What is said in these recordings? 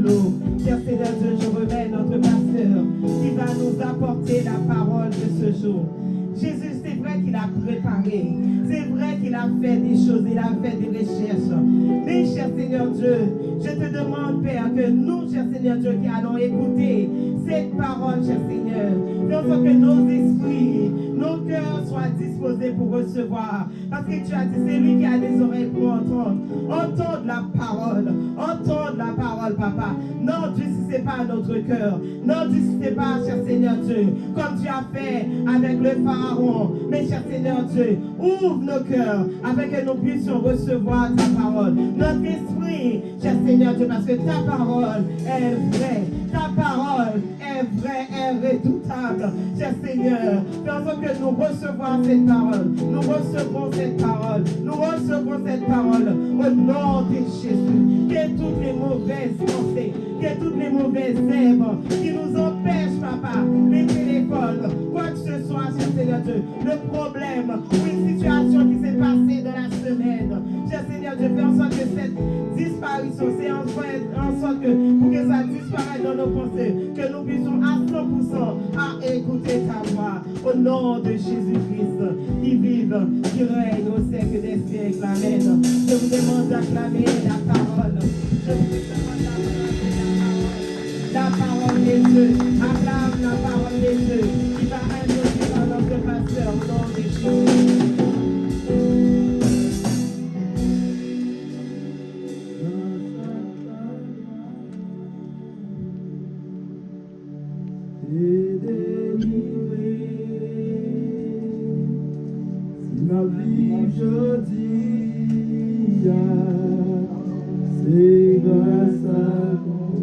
l'eau. Cher Seigneur Dieu, je remets notre pasteur qui va nous apporter la parole de ce jour. Jésus, c'est vrai qu'il a préparé, c'est vrai qu'il a fait des choses, il a fait des recherches. Mais, cher Seigneur Dieu, je te demande, Père, que nous, cher Seigneur Dieu, qui allons écouter cette parole, cher Seigneur, faisons que nos esprits, nos cœurs soient disposés pour recevoir. Parce que tu as dit, c'est lui qui a des oreilles pour entendre. Entendre la parole, Papa. Non, Dieu, si ce n'est pas notre cœur. Non, Dieu, si ce n'est pas, cher Seigneur Dieu, comme tu as fait avec le Pharaon. Mais, cher Seigneur Dieu, ouvre nos cœurs afin que nous puissions recevoir ta parole. Notre esprit, cher Seigneur Dieu, parce que ta parole est vraie. Ta parole est vraie, est redoutable. Cher Seigneur, faisons que nous recevons cette parole. Nous recevons cette parole. Nous recevons cette parole au nom de Jésus. Que toutes les mauvaises pensées, que toutes les mauvaises herbes qui nous empêchent, Papa, les téléphones, quoi que ce soit, cher Seigneur Dieu, le problème ou une situation qui s'est passée dans la semaine. Cher Seigneur Dieu, fais en sorte que cette disparition, c'est en sorte que pour que ça disparaisse dans nos pensées, que nous puissions à 100% à écouter ta voix. Au nom de Jésus-Christ, qui vive, qui règne au siècle des siècles. Amen. Je vous demande d'acclamer la parole. Je vous demande d'acclamer la parole des Dieu. Acclame la parole des Dieu qui va introduire par notre pasteur au nom de Jésus. Ma vie, je dis, c'est grâce à vous.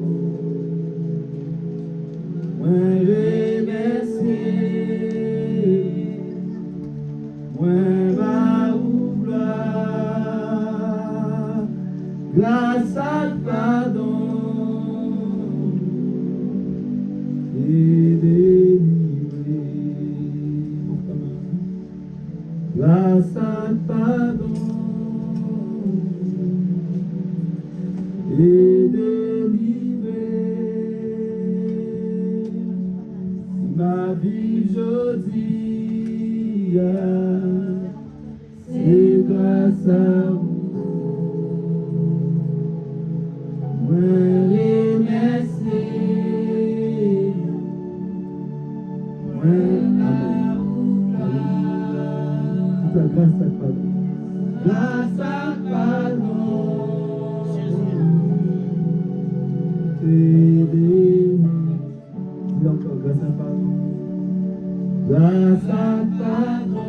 Moi, remercie, moi, ma gloire, grâce à pardon et délivré. Grâce à pardon et délivré. Ma vie, je dis, c'est grâce à vous. Moi, remercie, grâce à pardon. Grâce à pardon. Dis encore, grâce à pardon. Grâce à pardon.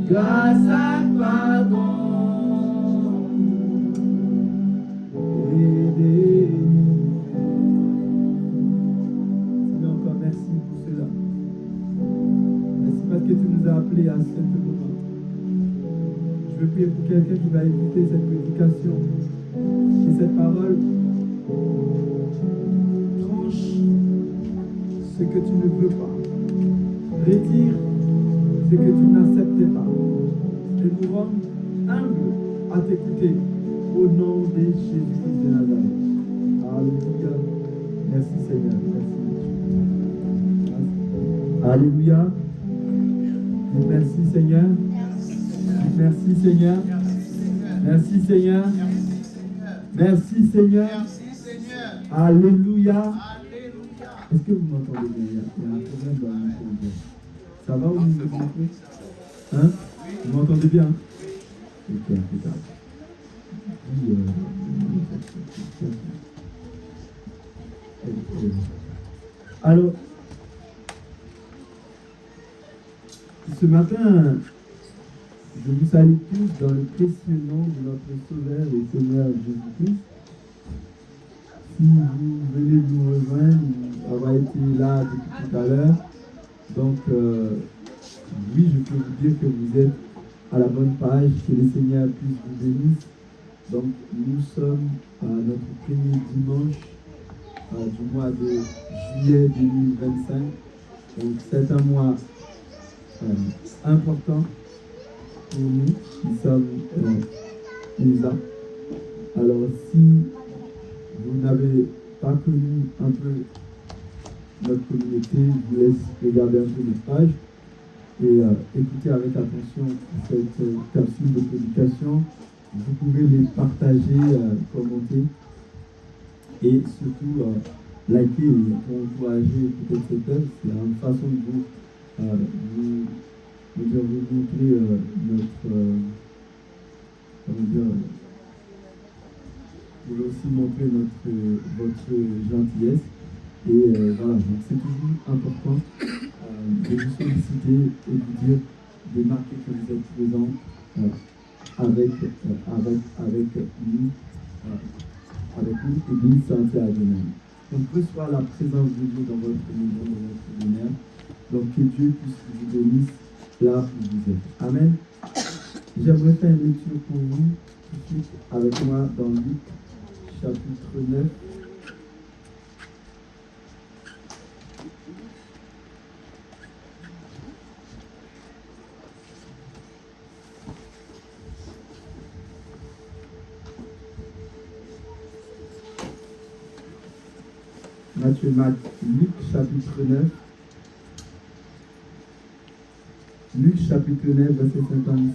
Grâce à pardon et délivré. Seigneur, encore merci pour cela. Merci parce que tu nous as appelés à ce moment. Je veux prier pour quelqu'un qui va écouter cette prédication et cette parole. Tranche ce que tu ne veux pas. Retire ce que tu n'acceptais pas. Et nous rendre humbles à t'écouter au nom de Jésus-Christ de Nazareth. Alléluia. Merci Seigneur. Merci. Alléluia. Merci Seigneur. Merci Seigneur. Merci Seigneur. Merci Seigneur. Alléluia. Est-ce que vous m'entendez bien? Il y a un problème dans le micro. Ça va ou vous m'entendez? Hein? Vous m'entendez bien? Ok, impeccable. Alors, ce matin, je vous salue tous dans le précieux nom de notre Sauveur et Seigneur Jésus-Christ. Si vous venez nous rejoindre, sommes à notre premier dimanche du mois de juillet 2025. Donc c'est un mois important pour nous qui sommes USA. Alors si vous n'avez pas connu un peu notre communauté, je vous laisse regarder un peu notre page et écouter avec attention cette capsule de prédication. Vous pouvez les partager, commenter et surtout liker pour encourager peut-être cette œuvre. C'est une façon de vous montrer vous voulez aussi montrer votre gentillesse. Et voilà, donc c'est toujours important de vous solliciter et de vous dire, de marquer que vous êtes présent avec nous, Église Saint-Adonai. Donc, reçois la présence de Dieu dans votre maison, dans votre demeure. Donc, que Dieu puisse vous bénisse là où vous êtes. Amen. J'aimerais faire une lecture pour vous tout de suite avec moi dans Luc, chapitre 9. Matthieu, Luc chapitre 9. Luc chapitre 9, verset 56.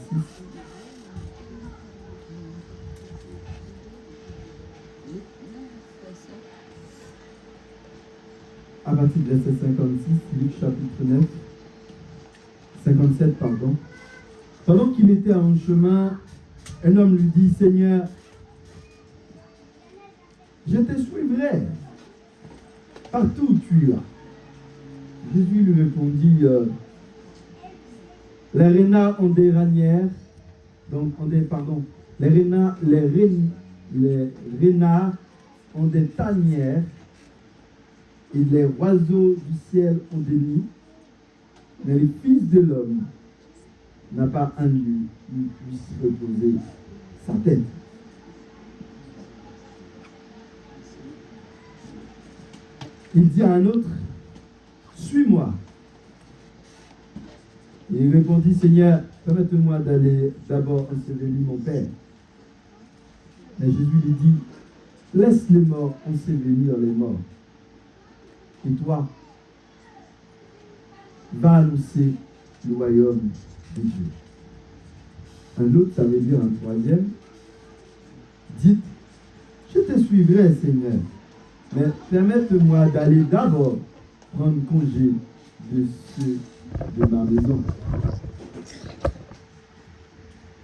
À partir du verset 56, Luc chapitre 9, 57, pardon. Pendant qu'il était en chemin, un homme lui dit, Seigneur, je te suivrai partout où tu iras. Jésus lui répondit, les renards ont des ranières, les renards ont des tanières, et les oiseaux du ciel ont des nids, mais le Fils de l'homme n'a pas un lieu où il puisse reposer sa tête. Il dit à un autre, suis-moi. Et il répondit, Seigneur, permette-moi d'aller d'abord ensevelir mon Père. Mais Jésus lui dit, laisse les morts ensevelir les morts. Et toi, va annoncer le royaume de Dieu. Un autre, ça veut dire un troisième. Dites, je te suivrai, Seigneur. Mais permette-moi d'aller d'abord prendre congé de ceux de ma maison.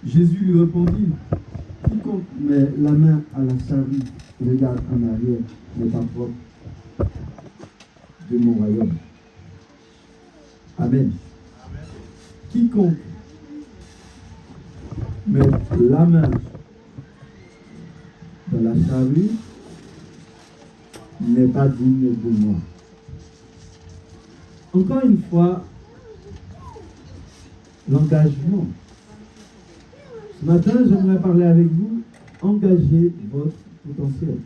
Jésus lui répondit, quiconque met la main à la charrue et regarde en arrière n'est pas propre de mon royaume. Amen. Quiconque met la main dans la charrue n'est pas digne de moi. Encore une fois, l'engagement. Ce matin, j'aimerais parler avec vous. Engagez votre potentiel.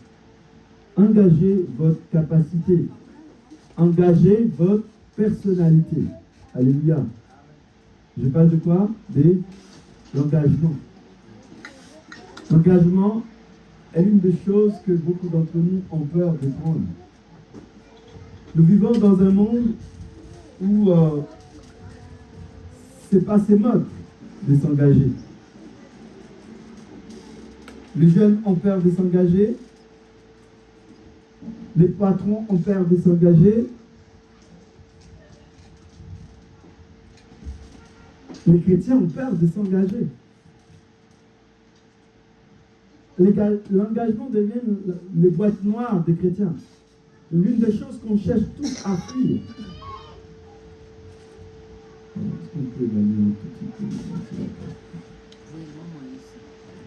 Engagez votre capacité. Engagez votre personnalité. Alléluia. Je parle de quoi? De l'engagement. L'engagement est l'une des choses que beaucoup d'entre nous ont peur de prendre. Nous vivons dans un monde où c'est passé mode de s'engager. Les jeunes ont peur de s'engager. Les patrons ont peur de s'engager. Les chrétiens ont peur de s'engager. L'engagement devient les boîtes noires des chrétiens. L'une des choses qu'on cherche tous à fuir.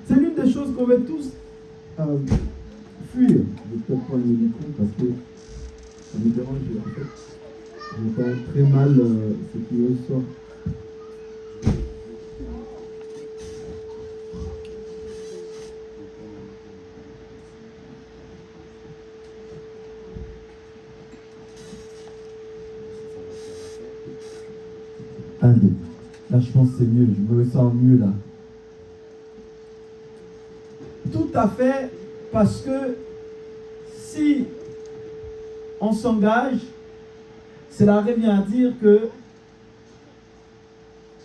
C'est l'une des choses qu'on veut tous fuir. Je vais peut-être prendre le micro parce que ça me dérange. En fait, j'entends très mal ce qui ressort. 1, 2. Là, je pense que c'est mieux. Je me ressens mieux là. Tout à fait, parce que si on s'engage, cela revient à dire que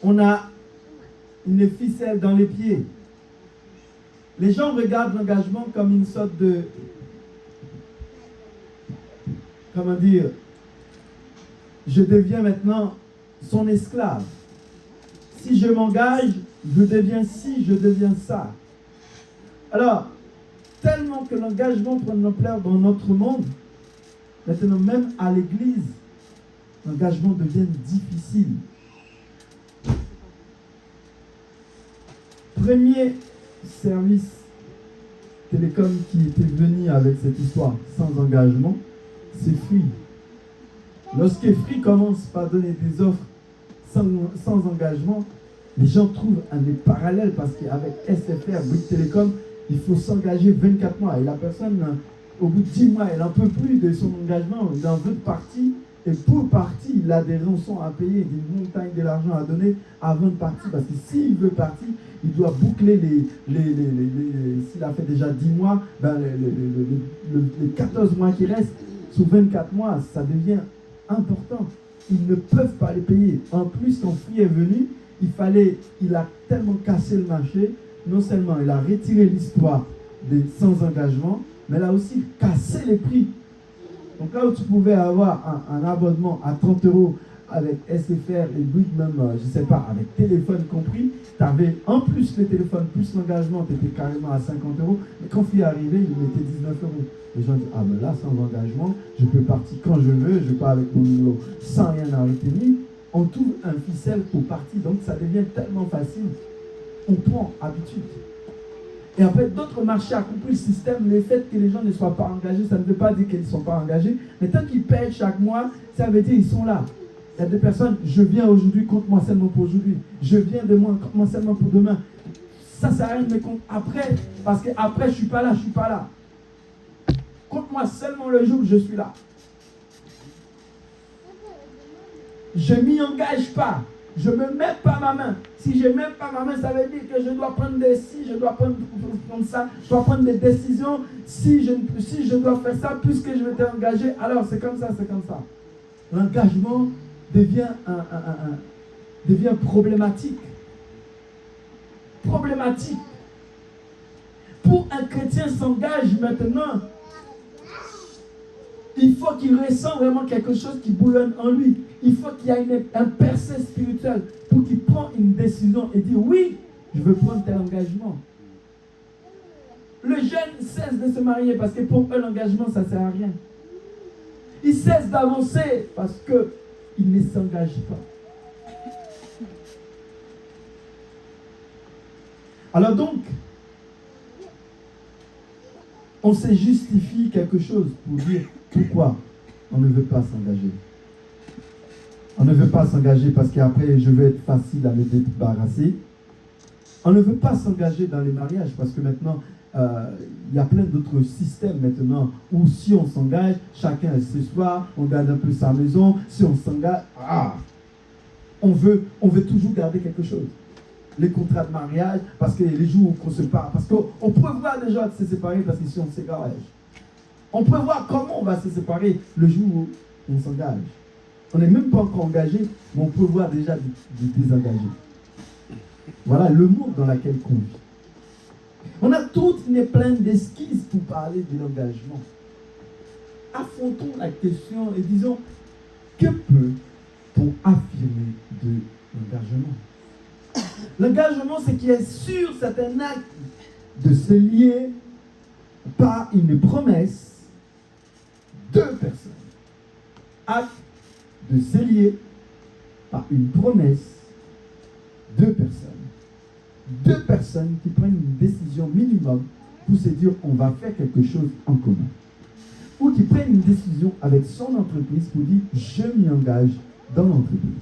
on a une ficelle dans les pieds. Les gens regardent l'engagement comme une sorte de, comment dire, je deviens maintenant son esclave. Si je m'engage, je deviens ci, je deviens ça. Alors, tellement que l'engagement prend de l'ampleur dans notre monde, maintenant même à l'église, l'engagement devient difficile. Premier service télécom qui était venu avec cette histoire sans engagement, c'est Free. Lorsque Free commence par donner des offres sans engagement, les gens trouvent un des parallèles parce qu'avec SFR, Bouygues Télécom, il faut s'engager 24 mois. Et la personne, au bout de 10 mois, elle n'en peut plus de son engagement. Il en veut de partie. Et pour partie, il a des rançons à payer, des montagnes de l'argent à donner avant de partir. Parce que s'il veut partir, il doit boucler s'il a fait déjà 10 mois, ben les 14 mois qui restent, sur 24 mois, ça devient important. Ils ne peuvent pas les payer. En plus, quand Free est venu, il a tellement cassé le marché. Non seulement il a retiré l'histoire des sans engagement, mais il a aussi cassé les prix. Donc là où tu pouvais avoir un abonnement à 30 € avec SFR et Bouygues même, je ne sais pas, avec téléphone compris, tu avais en plus le téléphone, plus l'engagement, tu étais carrément à 50 €. Mais quand Free est arrivé, il mettait 19 €. Les gens disent, ah ben là, sans engagement, je peux partir quand je veux, je pars avec mon numéro sans rien à retenir. On trouve un ficelle pour partir, donc ça devient tellement facile. On prend habitude. Et après, d'autres marchés a compris le système. Le fait que les gens ne soient pas engagés, ça ne veut pas dire qu'ils ne sont pas engagés. Mais tant qu'ils payent chaque mois, ça veut dire qu'ils sont là. Il y a des personnes, je viens aujourd'hui, compte-moi seulement pour aujourd'hui. Je viens demain, compte-moi seulement pour demain. Ça sert à rien de me compter après, parce qu'après, je ne suis pas là. Compte-moi seulement le jour où je suis là. Je ne m'y engage pas. Je ne me mets pas ma main. Si je ne mets pas ma main, ça veut dire que je dois prendre je dois prendre ça, je dois prendre des décisions. Si je dois faire ça, puisque je vais t'engager, alors c'est comme ça. L'engagement devient problématique. Pour un chrétien s'engage maintenant, il faut qu'il ressent vraiment quelque chose qui bouillonne en lui. Il faut qu'il y ait un percé spirituel pour qu'il prenne une décision et dire oui, je veux prendre tel engagement. Le jeune cesse de se marier parce que pour eux, l'engagement, ça ne sert à rien. Il cesse d'avancer parce qu'il ne s'engage pas. Alors donc, on se justifie quelque chose pour dire pourquoi on ne veut pas s'engager. On ne veut pas s'engager parce qu'après, je vais être facile à me débarrasser. On ne veut pas s'engager dans les mariages parce que maintenant, il y a plein d'autres systèmes maintenant où si on s'engage, chacun ce soir, on garde un peu sa maison. Si on s'engage, on veut toujours garder quelque chose. Les contrats de mariage, parce que les jours qu'on se parle, parce qu'on prévoit déjà de se séparer parce que si on s'engage. On prévoit comment on va se séparer le jour où on s'engage. On n'est même pas encore engagé, mais on prévoit déjà de désengager. Voilà le monde dans lequel on vit. On a toute une pleine d'esquisses pour parler de l'engagement. Affrontons la question et disons, que peut-on affirmer de l'engagement? L'engagement, c'est qu'il est sûr, c'est un acte de se lier par une promesse deux personnes. Acte de se lier par une promesse deux personnes. Deux personnes qui prennent une décision minimum pour se dire on va faire quelque chose en commun. Ou qui prennent une décision avec son entreprise pour dire je m'y engage dans l'entreprise.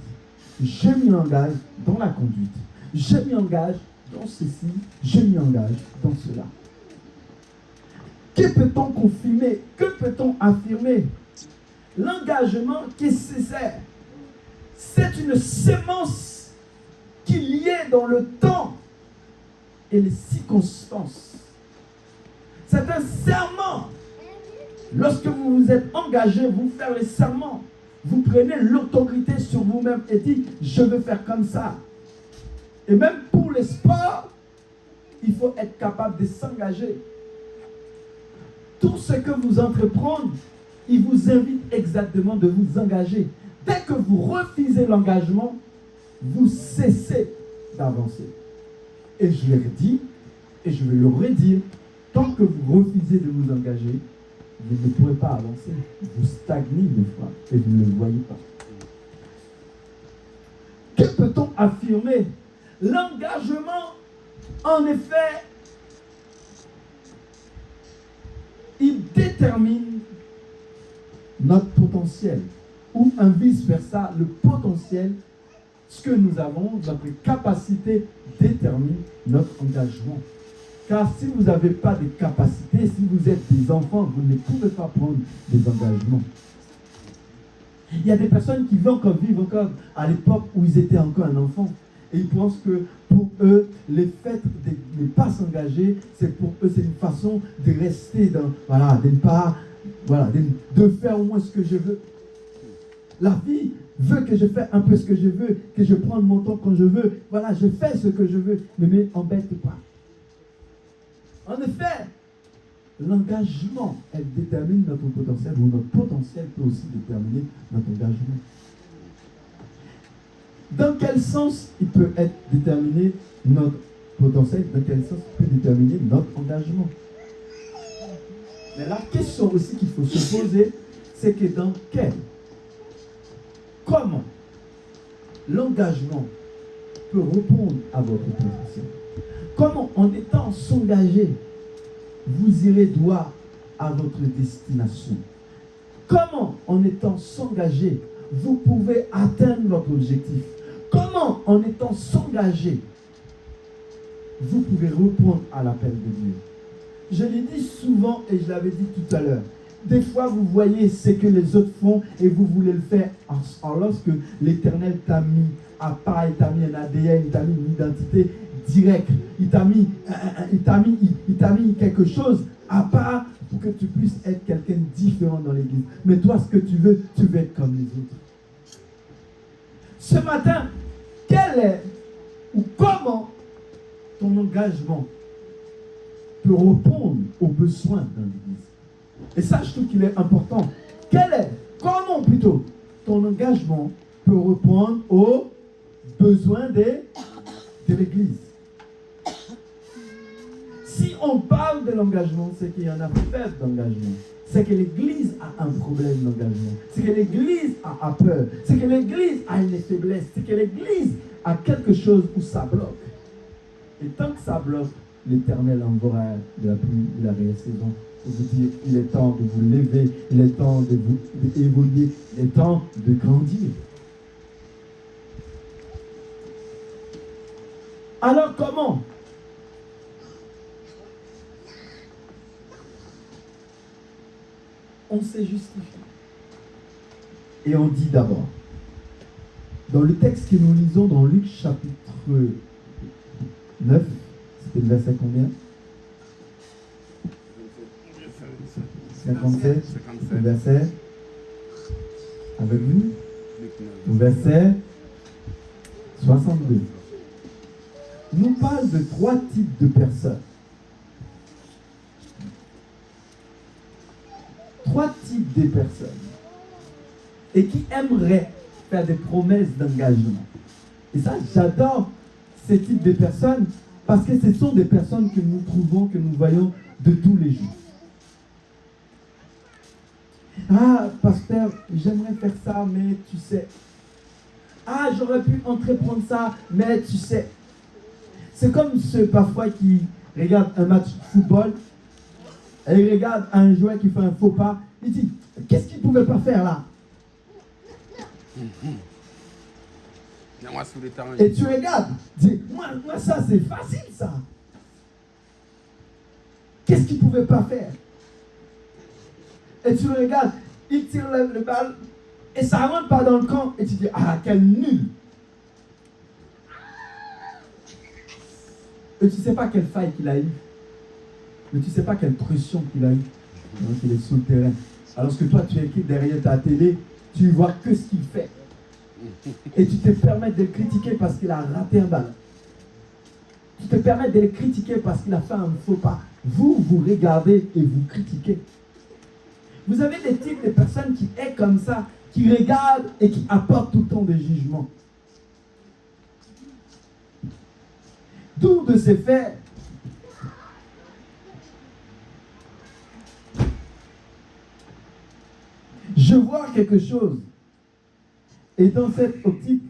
Je m'y engage dans la conduite. Je m'y engage dans ceci. Je m'y engage dans cela. Que peut-on confirmer? Que peut-on affirmer? L'engagement qui est nécessaire. C'est une sémence qui liée dans le temps et les circonstances. C'est un serment. Lorsque vous vous êtes engagé, vous faire les serments, vous prenez l'autorité sur vous-même et dites, je veux faire comme ça. Et même pour les sports, il faut être capable de s'engager. Tout ce que vous entreprenez, il vous invite exactement de vous engager. Dès que vous refusez l'engagement, vous cessez d'avancer. Et je l'ai dit, et je vais le redire, tant que vous refusez de vous engager, vous ne pourrez pas avancer. Vous stagnez des fois et vous ne le voyez pas. Que peut-on affirmer? L'engagement, en effet, il détermine notre potentiel, ou un vice-versa, le potentiel, ce que nous avons, notre capacité détermine notre engagement. Car si vous n'avez pas de capacité, si vous êtes des enfants, vous ne pouvez pas prendre des engagements. Il y a des personnes qui vivent encore à l'époque où ils étaient encore un enfant. Et ils pensent que pour eux, le fait de ne pas s'engager, c'est pour eux, c'est une façon de rester dans, de ne pas, de faire au moins ce que je veux. La vie veut que je fasse un peu ce que je veux, que je prenne mon temps quand je veux. Voilà, je fais ce que je veux, ne m'embête pas. En effet, l'engagement, elle détermine notre potentiel, ou notre potentiel peut aussi déterminer notre engagement. Dans quel sens il peut être déterminé notre potentiel, dans quel sens il peut déterminer notre engagement? Mais la question aussi qu'il faut se poser, c'est que comment l'engagement peut répondre à votre potentiel? Comment, en étant s'engager, vous irez droit à votre destination? Comment, en étant s'engager, vous pouvez atteindre votre objectif? Comment, en étant s'engager, vous pouvez répondre à l'appel de Dieu? Je l'ai dit souvent et je l'avais dit tout à l'heure. Des fois, vous voyez ce que les autres font et vous voulez le faire. Alors, lorsque l'Éternel t'a mis à part, il t'a mis un ADN, il t'a mis une identité directe, il t'a mis quelque chose à part pour que tu puisses être quelqu'un de différent dans l'église. Mais toi, ce que tu veux être comme les autres. Ce matin, quel est ou comment ton engagement peut répondre aux besoins dans l'église? Et ça, je trouve qu'il est important. Comment plutôt ton engagement peut répondre aux besoins de l'église? Si on parle de l'engagement, c'est qu'il y en a faible d'engagement. C'est que l'église a un problème d'engagement. C'est que l'église a peur. C'est que l'église a une faiblesse. C'est que l'église a quelque chose où ça bloque. Et tant que ça bloque, l'Éternel enverra de la pluie, de la résaison, pour vous dire, il est temps de vous lever, il est temps de vous évoluer, il est temps de grandir. Alors comment? On s'est justifié. Et on dit d'abord, dans le texte que nous lisons dans Luc chapitre 9, c'était le verset combien? 57, le verset avec vous, le verset 62. Nous parle de 3 types de personnes. 3 types de personnes et qui aimeraient faire des promesses d'engagement. Et ça, j'adore ces types de personnes parce que ce sont des personnes que nous trouvons, que nous voyons de tous les jours. Ah, pasteur, j'aimerais faire ça, mais tu sais. Ah, j'aurais pu entreprendre ça, mais tu sais. C'est comme ceux parfois qui regardent un match de football et ils regardent un joueur qui fait un faux pas. Il dit, qu'est-ce qu'il ne pouvait pas faire là? Et tu regardes, dis, moi ça c'est facile ça. Qu'est-ce qu'il ne pouvait pas faire? Et tu le regardes, il tire le balle et ça rentre pas dans le camp et tu dis, ah, quel nul. Et tu ne sais pas quelle faille qu'il a eu. Mais tu ne sais pas quelle pression qu'il a eu. Donc il est sur le terrain. Alors que toi, tu es derrière ta télé, tu ne vois que ce qu'il fait. Et tu te permets de le critiquer parce qu'il a raté un ballon. Tu te permets de le critiquer parce qu'il a fait un faux pas. Vous regardez et vous critiquez. Vous avez des types de personnes qui sont comme ça, qui regardent et qui apportent tout le temps des jugements. D'où de ces faits, je vois quelque chose. Et dans cette optique,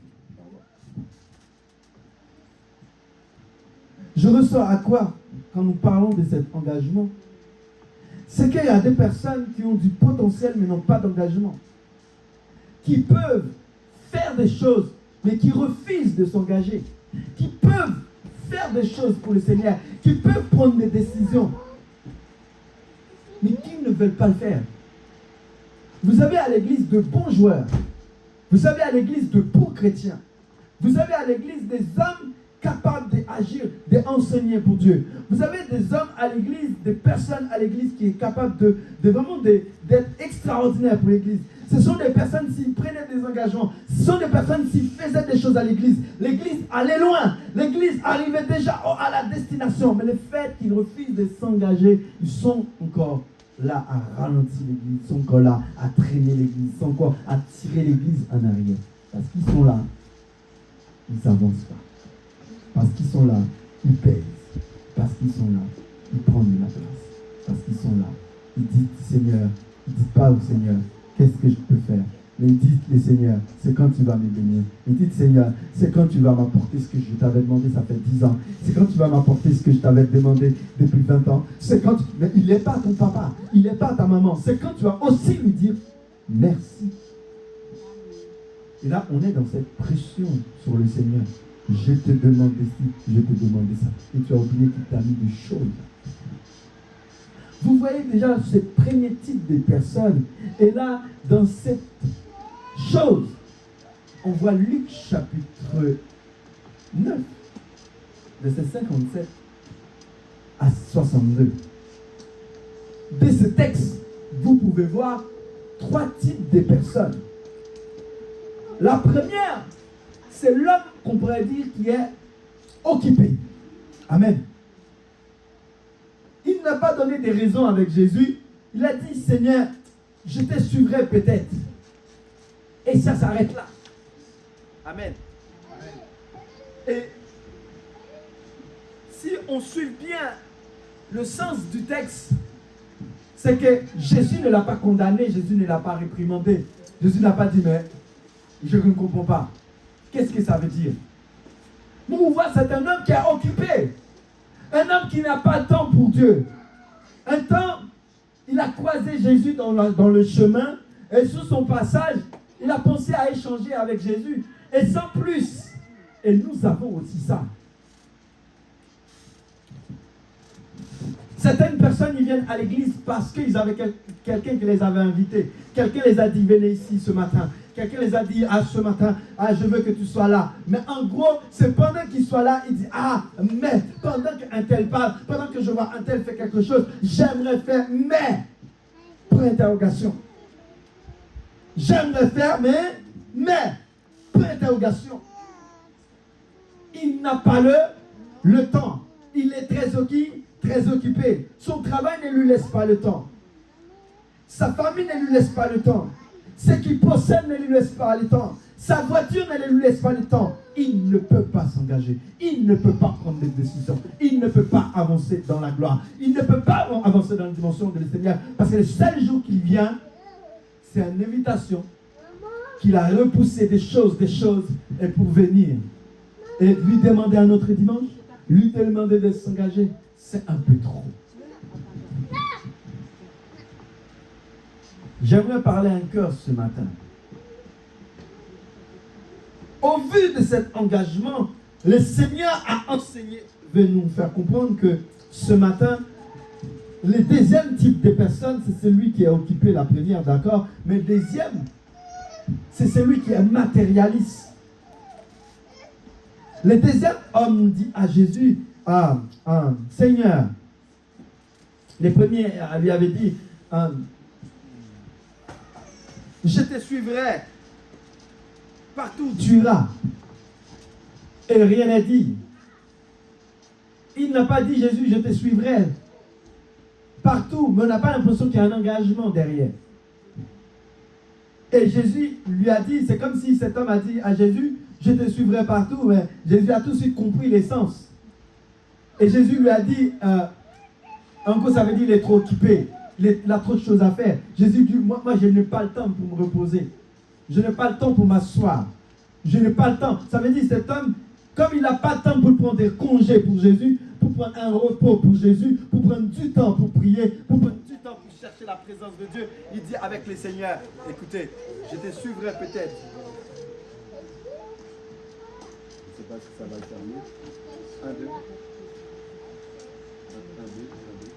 je ressors à quoi quand nous parlons de cet engagement? C'est qu'il y a des personnes qui ont du potentiel mais n'ont pas d'engagement. Qui peuvent faire des choses mais qui refusent de s'engager. Qui peuvent faire des choses pour le Seigneur. Qui peuvent prendre des décisions mais qui ne veulent pas le faire. Vous avez à l'église de bons joueurs. Vous avez à l'église de bons chrétiens. Vous avez à l'église des hommes capables d'agir, d'enseigner pour Dieu. Vous avez des hommes à l'église, des personnes à l'église qui sont capables d'être extraordinaires pour l'église. Ce sont des personnes qui prenaient des engagements. Ce sont des personnes qui faisaient des choses à l'église. L'église allait loin. L'église arrivait déjà à la destination. Mais le fait qu'ils refusent de s'engager, ils sont encore là à ralentir l'église, ils sont encore là à traîner l'église, ils sont encore à tirer l'église en arrière. Parce qu'ils sont là, ils n'avancent pas. Parce qu'ils sont là, ils pèsent. Parce qu'ils sont là, ils prennent de la place. Parce qu'ils sont là, ils disent Seigneur, ils ne disent pas au Seigneur, qu'est-ce que je peux faire? Mais ils disent, le Seigneur, c'est quand tu vas me bénir. Ils disent, Seigneur, c'est quand tu vas m'apporter ce que je t'avais demandé, ça fait 10 ans. C'est quand tu vas m'apporter ce que je t'avais demandé depuis 20 ans. C'est quand mais il n'est pas ton papa, il n'est pas ta maman. C'est quand tu vas aussi lui dire, merci. Et là, on est dans cette pression sur le Seigneur. Je te demande ci, je te demande ça. Et tu as oublié qu'il t'a mis des choses. Vous voyez déjà ce premier type de personnes. Et là, dans cette chose, on voit Luc chapitre 9, verset 57 à 62. De ce texte, vous pouvez voir 3 types de personnes. La première, c'est l'homme qu'on pourrait dire qui est occupé. Amen. Il n'a pas donné des raisons avec Jésus. Il a dit, Seigneur, je te suivrai peut-être. Et ça s'arrête là. Amen. Et si on suit bien le sens du texte, c'est que Jésus ne l'a pas condamné, Jésus ne l'a pas réprimandé. Jésus n'a pas dit, mais je ne comprends pas. Qu'est-ce que ça veut dire? Nous, on voit, c'est un homme qui est occupé. Un homme qui n'a pas de temps pour Dieu. Un temps, il a croisé Jésus dans le chemin et sur son passage, il a pensé à échanger avec Jésus. Et sans plus. Et nous avons aussi ça. Certaines personnes, ils viennent à l'église parce qu'ils avaient quelqu'un qui les avait invités. Quelqu'un les a dit, venez ici ce matin. Quelqu'un les a dit, ce matin, je veux que tu sois là. Mais en gros, c'est pendant qu'ils soient là, il dit, mais pendant qu'un tel parle, pendant que je vois un tel faire quelque chose, j'aimerais faire, mais, point d'interrogation. J'aimerais faire, mais, point d'interrogation. Il n'a pas le temps. Il est très occupé. Son travail ne lui laisse pas le temps. Sa famille ne lui laisse pas le temps. Ce qu'il possède ne lui laisse pas le temps. Sa voiture ne lui laisse pas le temps. Il ne peut pas s'engager. Il ne peut pas prendre des décisions. Il ne peut pas avancer dans la gloire. Il ne peut pas avancer dans la dimension de le Seigneur. Parce que le seul jour qu'il vient, c'est une invitation qu'il a repoussé des choses, et pour venir. Et lui demander un autre dimanche, lui demander de s'engager, c'est un peu trop. J'aimerais parler à un cœur ce matin. Au vu de cet engagement, le Seigneur a enseigné, veut nous faire comprendre que ce matin, le deuxième type de personne, c'est celui qui a occupé la première, d'accord? Mais le deuxième, c'est celui qui est matérialiste. Le deuxième homme dit à Jésus, Seigneur, les premiers lui avaient dit, je te suivrai partout où tu iras. Et rien n'est dit. Il n'a pas dit, Jésus, je te suivrai partout, mais on n'a pas l'impression qu'il y a un engagement derrière. Et Jésus lui a dit, c'est comme si cet homme a dit à Jésus, je te suivrai partout, mais Jésus a tout de suite compris l'essence. Et Jésus lui a dit, en gros ça veut dire il est trop occupé, il a trop de choses à faire. Jésus dit, moi je n'ai pas le temps pour me reposer. Je n'ai pas le temps pour m'asseoir. Je n'ai pas le temps. Ça veut dire cet homme, comme il n'a pas le temps pour prendre des congés pour Jésus, pour prendre un repos pour Jésus, pour prendre du temps pour prier, pour prendre du temps pour chercher la présence de Dieu, il dit avec les seigneurs, écoutez, je te suivrai peut-être. Je ne sais pas si ça va le faire mieux. 1, 2. 1, 2, 1, 2.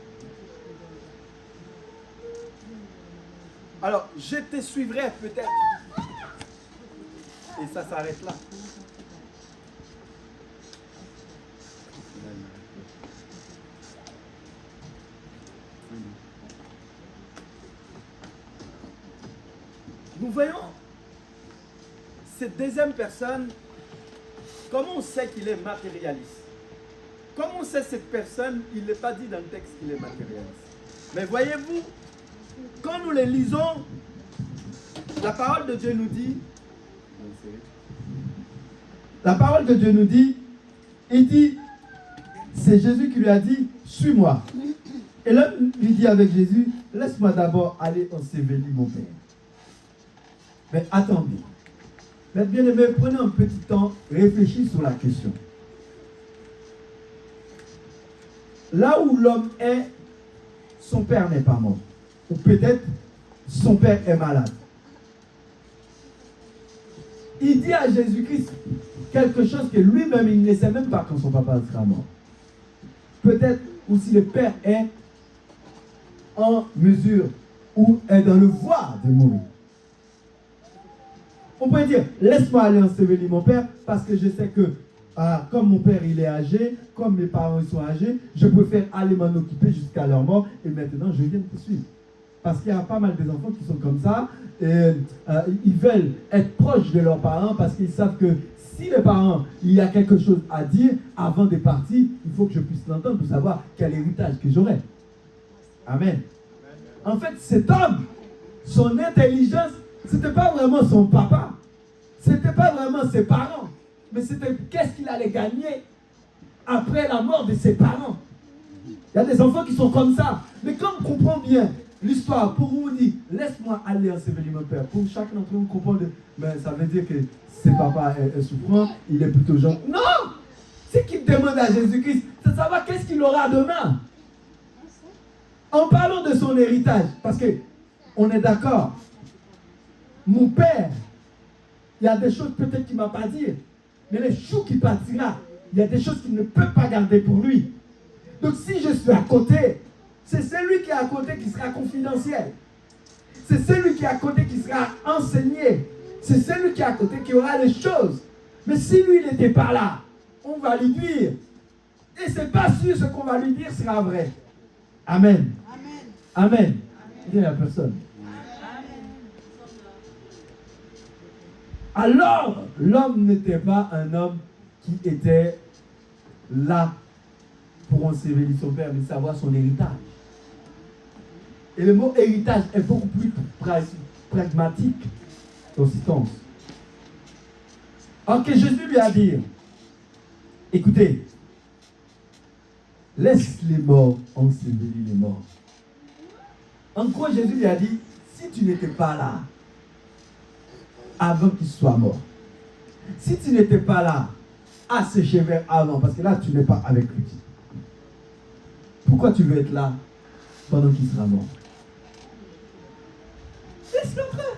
Alors, je te suivrai peut-être. Et ça s'arrête là. Nous voyons cette deuxième personne, comment on sait qu'il est matérialiste? Comment on sait cette personne, il n'est pas dit dans le texte qu'il est matérialiste. Mais voyez-vous, quand nous les lisons, la parole de Dieu nous dit, il dit, c'est Jésus qui lui a dit, suis-moi. Et l'homme lui dit avec Jésus, laisse-moi d'abord aller ensevelir mon père. Mais attendez. Mais bien aimé, prenez un petit temps, réfléchissez sur la question. Là où l'homme est, son père n'est pas mort. Ou peut-être son père est malade. Il dit à Jésus-Christ quelque chose que lui-même, il ne sait même pas quand son papa sera mort. Peut-être aussi le père est en mesure ou est dans le voie de mourir. On peut dire, laisse-moi aller ensevelir mon père parce que je sais que comme mon père il est âgé, comme mes parents ils sont âgés, je préfère aller m'en occuper jusqu'à leur mort et maintenant je viens te suivre. Parce qu'il y a pas mal d'enfants qui sont comme ça et ils veulent être proches de leurs parents parce qu'ils savent que si les parents, il y a quelque chose à dire avant de partir, il faut que je puisse l'entendre pour savoir quel héritage que j'aurai. Amen. En fait, cet homme, son intelligence, ce n'était pas vraiment son papa. Ce n'était pas vraiment ses parents. Mais c'était qu'est-ce qu'il allait gagner après la mort de ses parents. Il y a des enfants qui sont comme ça. Mais quand on comprend bien l'histoire, pour vous dire, laisse-moi aller ensevelir mon père. Pour chacun d'entre vous comprendre, mais ça veut dire que ses papas est souffrant, il est plutôt gentil. Non! Ce qu'il demande à Jésus-Christ, c'est de savoir qu'est-ce qu'il aura demain. En parlant de son héritage, parce que on est d'accord, mon père, il y a des choses peut-être qu'il ne m'a pas dit, mais les choux qui partira, il y a des choses qu'il ne peut pas garder pour lui. Donc si je suis à côté, c'est celui qui est à côté qui sera confidentiel. C'est celui qui est à côté qui sera enseigné. C'est celui qui est à côté qui aura les choses. Mais si lui il n'était pas là, on va lui dire. Et c'est pas sûr ce qu'on va lui dire sera vrai. Amen. Amen. Amen. Il n'y a personne. Alors, l'homme n'était pas un homme qui était là pour ensevelir son père, mais savoir son héritage. Et le mot héritage est beaucoup plus pragmatique dans ce sens. Alors que Jésus lui a dit, écoutez, laisse les morts ensevelir les morts. En gros, Jésus lui a dit, si tu n'étais pas là, avant qu'il soit mort, si tu n'étais pas là, à ce chevet avant, parce que là, tu n'es pas avec lui. Pourquoi tu veux être là pendant qu'il sera mort? Laisse-le frère.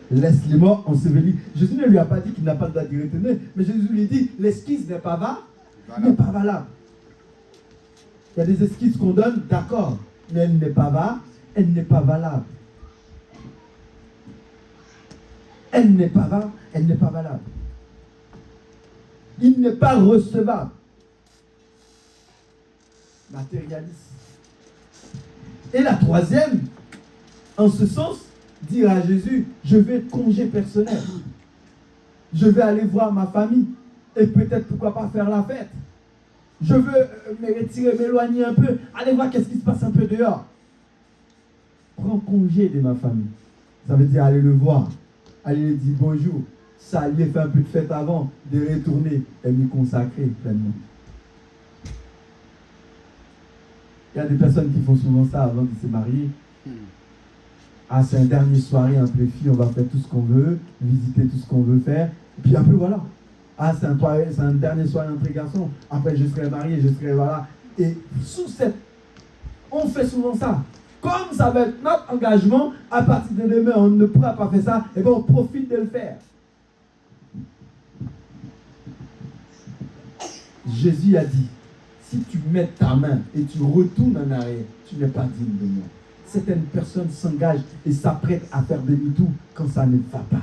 Laisse les morts ensevelis. Jésus ne lui a pas dit qu'il n'a pas le droit d'y retenir, mais Jésus lui dit, l'esquisse n'est pas valable. Il y a des esquisses qu'on donne, d'accord, mais elle n'est pas valable. elle n'est pas valable. Il n'est pas recevable. Matérialiste. Et la troisième, en ce sens, dire à Jésus, je vais congé personnel. Je vais aller voir ma famille et peut-être pourquoi pas faire la fête. Je veux me retirer, m'éloigner un peu, aller voir qu'est-ce qui se passe un peu dehors. Prends congé de ma famille. Ça veut dire aller le voir, aller lui dire bonjour, saluer, faire un peu de fête avant, de retourner et m'y consacrer pleinement. Il y a des personnes qui font souvent ça avant de se marier. Ah, c'est un dernier soirée entre les filles, on va faire tout ce qu'on veut, visiter tout ce qu'on veut faire, et puis après voilà. Ah, c'est un dernier soirée entre les garçons, après je serai marié, je serai voilà. Et sous cette... On fait souvent ça. Comme ça va être notre engagement, à partir de demain, on ne pourra pas faire ça, et bien on profite de le faire. Jésus a dit, si tu mets ta main et tu retournes en arrière, tu n'es pas digne de moi. Certaines personnes s'engagent et s'apprêtent à faire demi-tour quand ça ne va pas.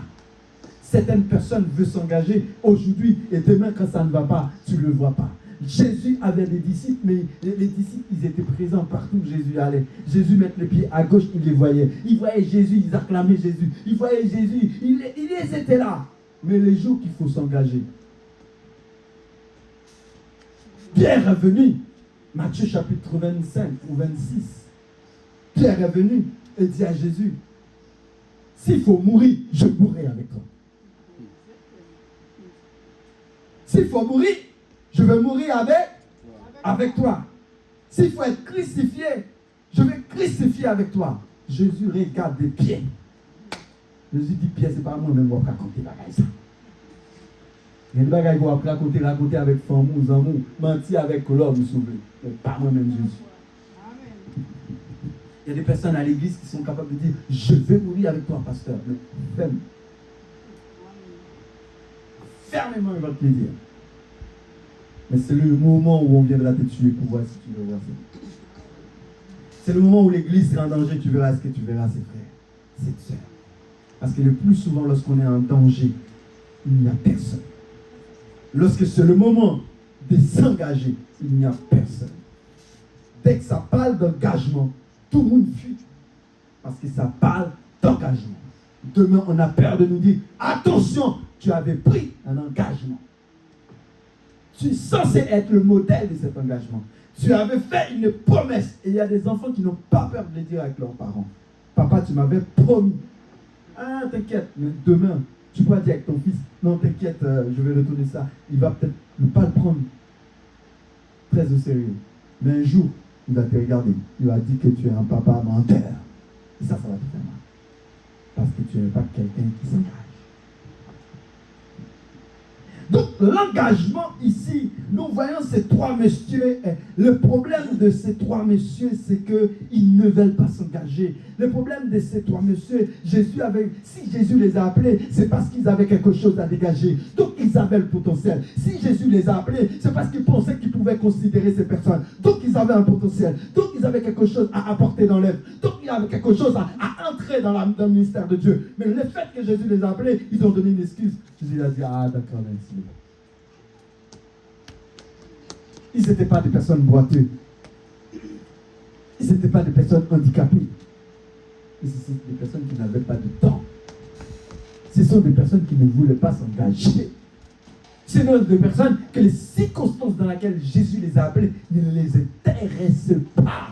Certaines personnes veulent s'engager aujourd'hui et demain quand ça ne va pas, tu ne le vois pas. Jésus avait des disciples, mais les disciples, ils étaient présents partout où Jésus allait. Jésus mettait les pieds à gauche, il les voyait. Ils voyaient Jésus, ils acclamaient Jésus. Ils voyaient Jésus, ils étaient là. Mais les jours qu'il faut s'engager. Pierre est venu, Matthieu chapitre 25 ou 26. Pierre est venu et dit à Jésus, s'il faut mourir, je mourrai avec toi. S'il faut mourir, je vais mourir avec toi. S'il faut être crucifié, je vais crucifier avec toi. Jésus regarde des pieds. Jésus dit, Pierre, c'est pas moi-même qui vais raconter la bagaille ça. Il y a des bagailles qui vont raconter avec femme ou amour, mentir avec l'homme sauvé. Mais pas moi-même Jésus. Il y a des personnes à l'église qui sont capables de dire, je vais mourir avec toi, pasteur. Mais ferme. Fermement, il va te le dire. Mais c'est le moment où on viendra te tuer pour voir si tu veux voir ça. C'est le moment où l'église sera en danger, tu verras ce que tu verras, ses frères, ses sœurs. Parce que le plus souvent, lorsqu'on est en danger, il n'y a personne. Lorsque c'est le moment de s'engager, il n'y a personne. Dès que ça parle d'engagement, tout le monde fuit. Parce que ça parle d'engagement. Demain, on a peur de nous dire, attention, tu avais pris un engagement. Tu es censé être le modèle de cet engagement. Tu avais fait une promesse. Et il y a des enfants qui n'ont pas peur de le dire avec leurs parents. Papa, tu m'avais promis. Ah, t'inquiète, mais demain, tu pourras dire avec ton fils, non, t'inquiète, je vais retourner ça. Il va peut-être ne pas le prendre très au sérieux. Mais un jour, il va te regarder. Il va dire que tu es un papa menteur. Et ça va te faire mal. Parce que tu n'es pas quelqu'un qui s'engage. Donc, l'engagement ici, nous voyons ces trois messieurs. Le problème de ces trois messieurs, c'est qu'ils ne veulent pas s'engager. Le problème de ces trois messieurs, si Jésus les a appelés, c'est parce qu'ils avaient quelque chose à dégager. Donc, ils avaient le potentiel. Si Jésus les a appelés, c'est parce qu'ils pensaient qu'ils pouvaient considérer ces personnes. Donc, ils avaient un potentiel. Donc, ils avaient quelque chose à apporter dans l'œuvre. Donc, il y avait quelque chose à entrer dans le ministère de Dieu. Mais le fait que Jésus les a appelés, ils ont donné une excuse. Jésus a dit, ah d'accord, merci. Ils n'étaient pas des personnes boiteuses. Ils n'étaient pas des personnes handicapées. Ce sont des personnes qui n'avaient pas de temps. Ce sont des personnes qui ne voulaient pas s'engager. Ce sont des personnes que les circonstances dans lesquelles Jésus les a appelées ne les intéressent pas.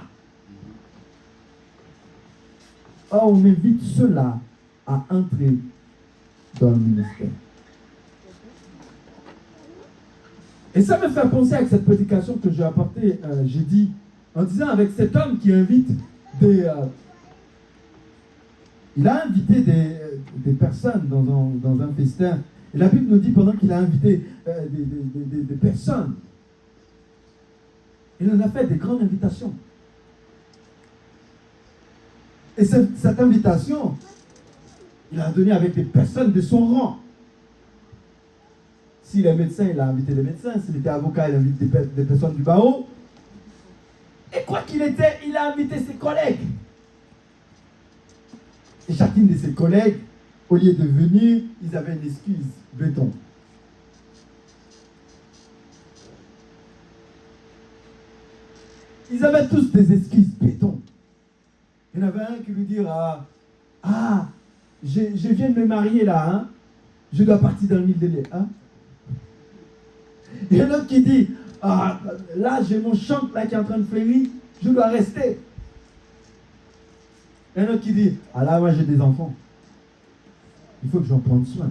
Or, on invite ceux-là à entrer dans le ministère. Et ça me fait penser avec cette prédication que j'ai apportée jeudi, en disant avec cet homme qui invite il a invité des personnes dans un festin. Et la Bible nous dit pendant qu'il a invité des personnes, il en a fait des grandes invitations. Et cette invitation, il a donné avec des personnes de son rang. S'il est médecin, il a invité des médecins. S'il était avocat, il a invité des personnes du barreau. Et quoi qu'il était, il a invité ses collègues. Et chacune de ses collègues, au lieu de venir, ils avaient une excuse, béton. Ils avaient tous des excuses, béton. Il y en avait un qui lui dit, je viens de me marier là, hein. Je dois partir dans le mille de lait, hein. Et l'autre qui dit, là j'ai mon champ là qui est en train de fleurir, je dois rester. Et un autre qui dit, là moi j'ai des enfants. Il faut que j'en prenne soin.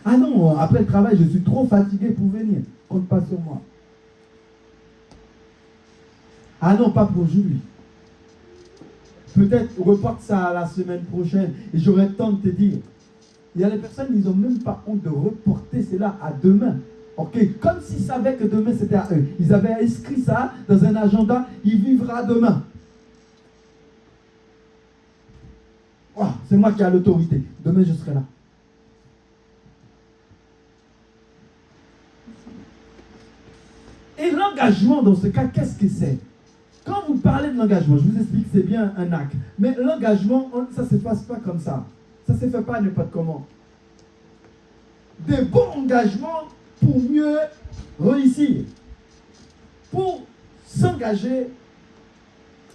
Ah non, après le travail, je suis trop fatigué pour venir. Compte pas sur moi. Ah non, pas pour aujourd'hui. Peut-être reporte ça à la semaine prochaine. Et j'aurai le temps de te dire. Il y a des personnes, ils n'ont même pas honte de reporter cela à demain. Ok, comme s'ils savaient que demain c'était à eux. Ils avaient inscrit ça dans un agenda, il vivra demain. Oh, c'est moi qui ai l'autorité. Demain je serai là. Et l'engagement dans ce cas, qu'est-ce que c'est? Quand vous parlez de l'engagement, je vous explique que c'est bien un acte. Mais l'engagement, ça ne se passe pas comme ça. Ça ne se fait pas n'importe comment. Des bons engagements pour mieux réussir. Pour s'engager,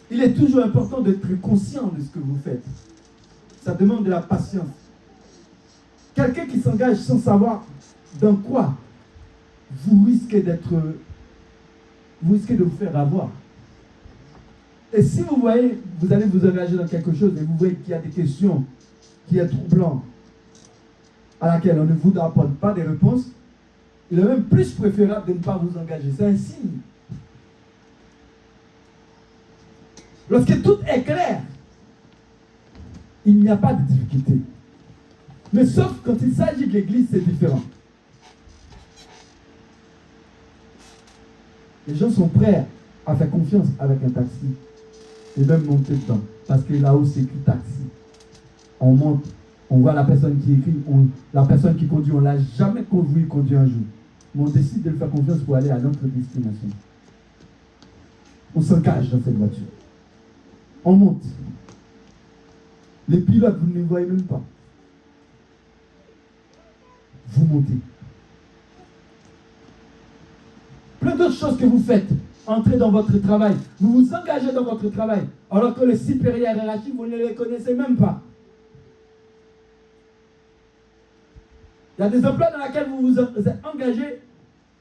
il est toujours important d'être conscient de ce que vous faites. Ça demande de la patience. Quelqu'un qui s'engage sans savoir dans quoi, vous risquez de vous faire avoir. Et si vous voyez, vous allez vous engager dans quelque chose et vous voyez qu'il y a des questions qui est troublantes, à laquelle on ne vous apporte pas des réponses, il est même plus préférable de ne pas vous engager. C'est un signe. Lorsque tout est clair, il n'y a pas de difficulté. Mais sauf quand il s'agit de l'église, c'est différent. Les gens sont prêts à faire confiance avec un taxi et même monter dedans. Parce que là-haut, c'est écrit taxi. On monte, on voit la personne qui écrit, la personne qui conduit, on ne l'a jamais vu conduire un jour. Mais on décide de le faire confiance pour aller à notre destination. On s'engage dans cette voiture. On monte. Les pilotes, vous ne les voyez même pas. Vous montez. Plein d'autres choses que vous faites. Entrez dans votre travail. Vous vous engagez dans votre travail. Alors que les supérieurs hiérarchiques, vous ne les connaissez même pas. Il y a des emplois dans lesquels vous vous êtes engagé.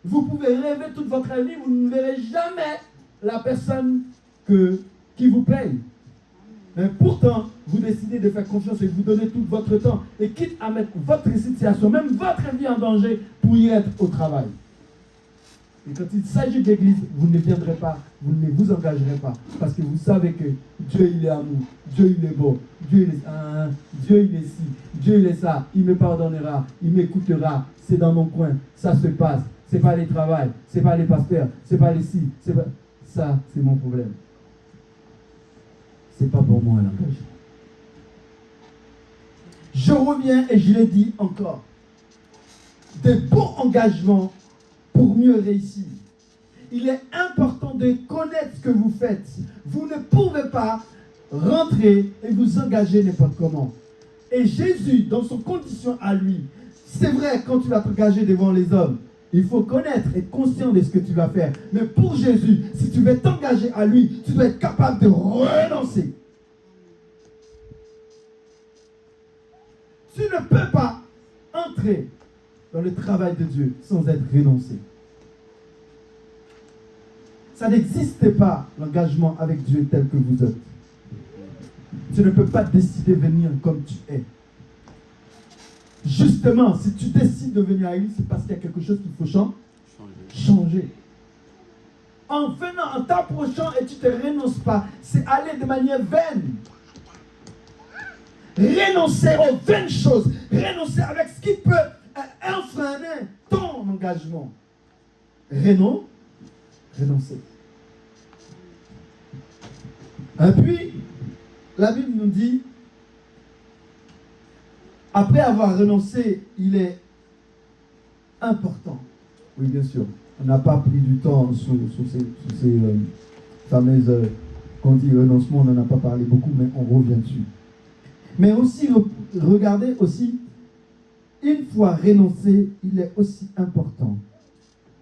Vous pouvez rêver toute votre vie. Vous ne verrez jamais la personne qui vous paye. Mais pourtant, vous décidez de faire confiance et vous donnez tout votre temps. Et quitte à mettre votre situation, même votre vie en danger pour y être au travail. Et quand il s'agit de l'église, vous ne viendrez pas, vous ne vous engagerez pas. Parce que vous savez que Dieu, il est amour, Dieu, il est beau, Dieu, il est ci, Dieu, il est ça, il me pardonnera, il m'écoutera, c'est dans mon coin, ça se passe. C'est pas les travails, c'est pas les pasteurs, c'est pas les ci, c'est pas... Ça, c'est mon problème. C'est pas pour moi l'engagement. Je reviens et je le dis encore. Des bons engagements pour mieux réussir. Il est important de connaître ce que vous faites. Vous ne pouvez pas rentrer et vous engager n'importe comment. Et Jésus, dans son condition à lui, c'est vrai, quand tu vas t'engager devant les hommes, il faut connaître, être conscient de ce que tu vas faire. Mais pour Jésus, si tu veux t'engager à lui, tu dois être capable de renoncer. Tu ne peux pas entrer dans le travail de Dieu sans être renoncé. Ça n'existe pas, l'engagement avec Dieu tel que vous êtes. Tu ne peux pas décider de venir comme tu es. Justement, si tu décides de venir à l'église, c'est parce qu'il y a quelque chose qu'il faut changer. En venant, en t'approchant et tu ne te renonces pas, c'est aller de manière vaine. Renoncer aux vaines choses. Renoncer avec ce qui peut enfreiner ton engagement. Renoncer. Et puis, la Bible nous dit, après avoir renoncé, il est important. Oui, bien sûr. On n'a pas pris du temps sur ces fameuses, qu'on dit renoncement, on n'en a pas parlé beaucoup, mais on revient dessus. Mais aussi, regardez aussi, une fois renoncé, il est aussi important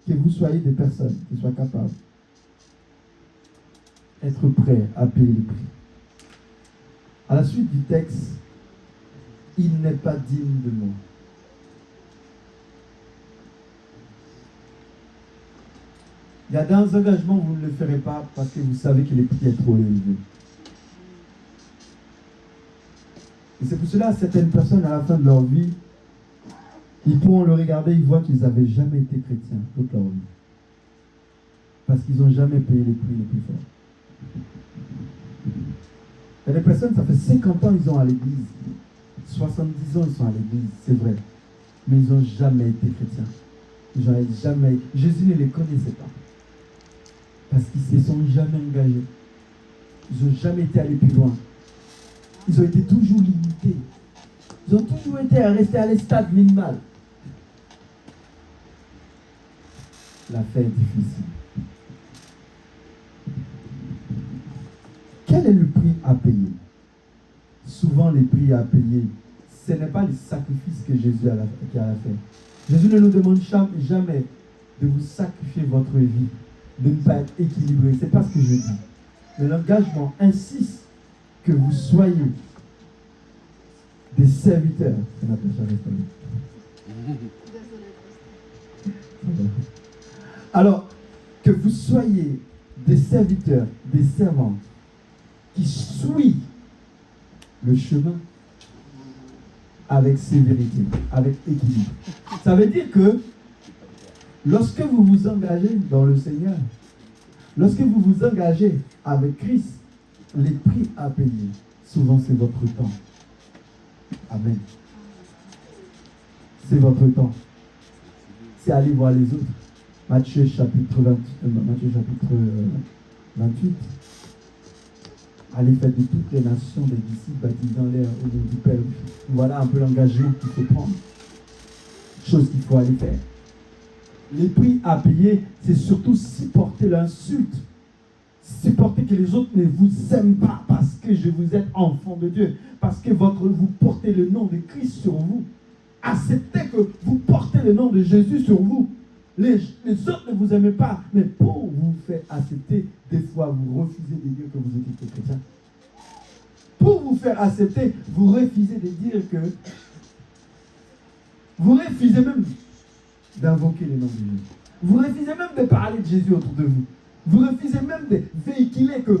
que vous soyez des personnes qui soient capables d'être prêts à payer le prix. À la suite du texte, il n'est pas digne de moi. Il y a des engagements, vous ne le ferez pas parce que vous savez que le prix est trop élevé. Et c'est pour cela que certaines personnes, à la fin de leur vie, ils pourront le regarder, ils voient qu'ils n'avaient jamais été chrétiens toute leur vie. Parce qu'ils n'ont jamais payé les prix les plus forts. Il y a des personnes, ça fait 50 ans qu'ils sont à l'église. 70 ans, ils sont à l'église, c'est vrai. Mais ils n'ont jamais été chrétiens. Ils n'ont jamais... Jésus ne les connaissait pas. Parce qu'ils ne se sont jamais engagés. Ils n'ont jamais été allés plus loin. Ils ont été toujours limités. Ils ont toujours été restés à l'estade minimal. L'affaire est difficile. Quel est le prix à payer? Souvent, les prix à payer, ce n'est pas le sacrifice que Jésus a fait. Jésus ne nous demande jamais de vous sacrifier votre vie, de ne pas être équilibré. Ce n'est pas ce que je dis. Mais l'engagement insiste que vous soyez des serviteurs. Alors, que vous soyez des serviteurs, des servants qui suivent le chemin avec sévérité, avec équilibre. Ça veut dire que lorsque vous vous engagez dans le Seigneur, lorsque vous vous engagez avec Christ, les prix à payer, souvent c'est votre temps. Amen. C'est votre temps. C'est aller voir les autres. Matthieu chapitre 28. Allez faire de toutes les nations des disciples, baptisant-les au nom du Père. Voilà un peu l'engagement qu'il faut prendre. Chose qu'il faut aller faire. Les prix à payer, c'est surtout supporter l'insulte. Supporter que les autres ne vous aiment pas parce que vous êtes enfant de Dieu. Parce que vous portez le nom de Christ sur vous. Acceptez que vous portez le nom de Jésus sur vous. Les autres ne vous aiment pas, mais pour vous faire accepter, des fois vous refusez de dire que vous êtes chrétien. Pour vous faire accepter, vous refusez de dire que... Vous refusez même d'invoquer le nom de Jésus. Vous refusez même de parler de Jésus autour de vous. Vous refusez même de véhiculer que,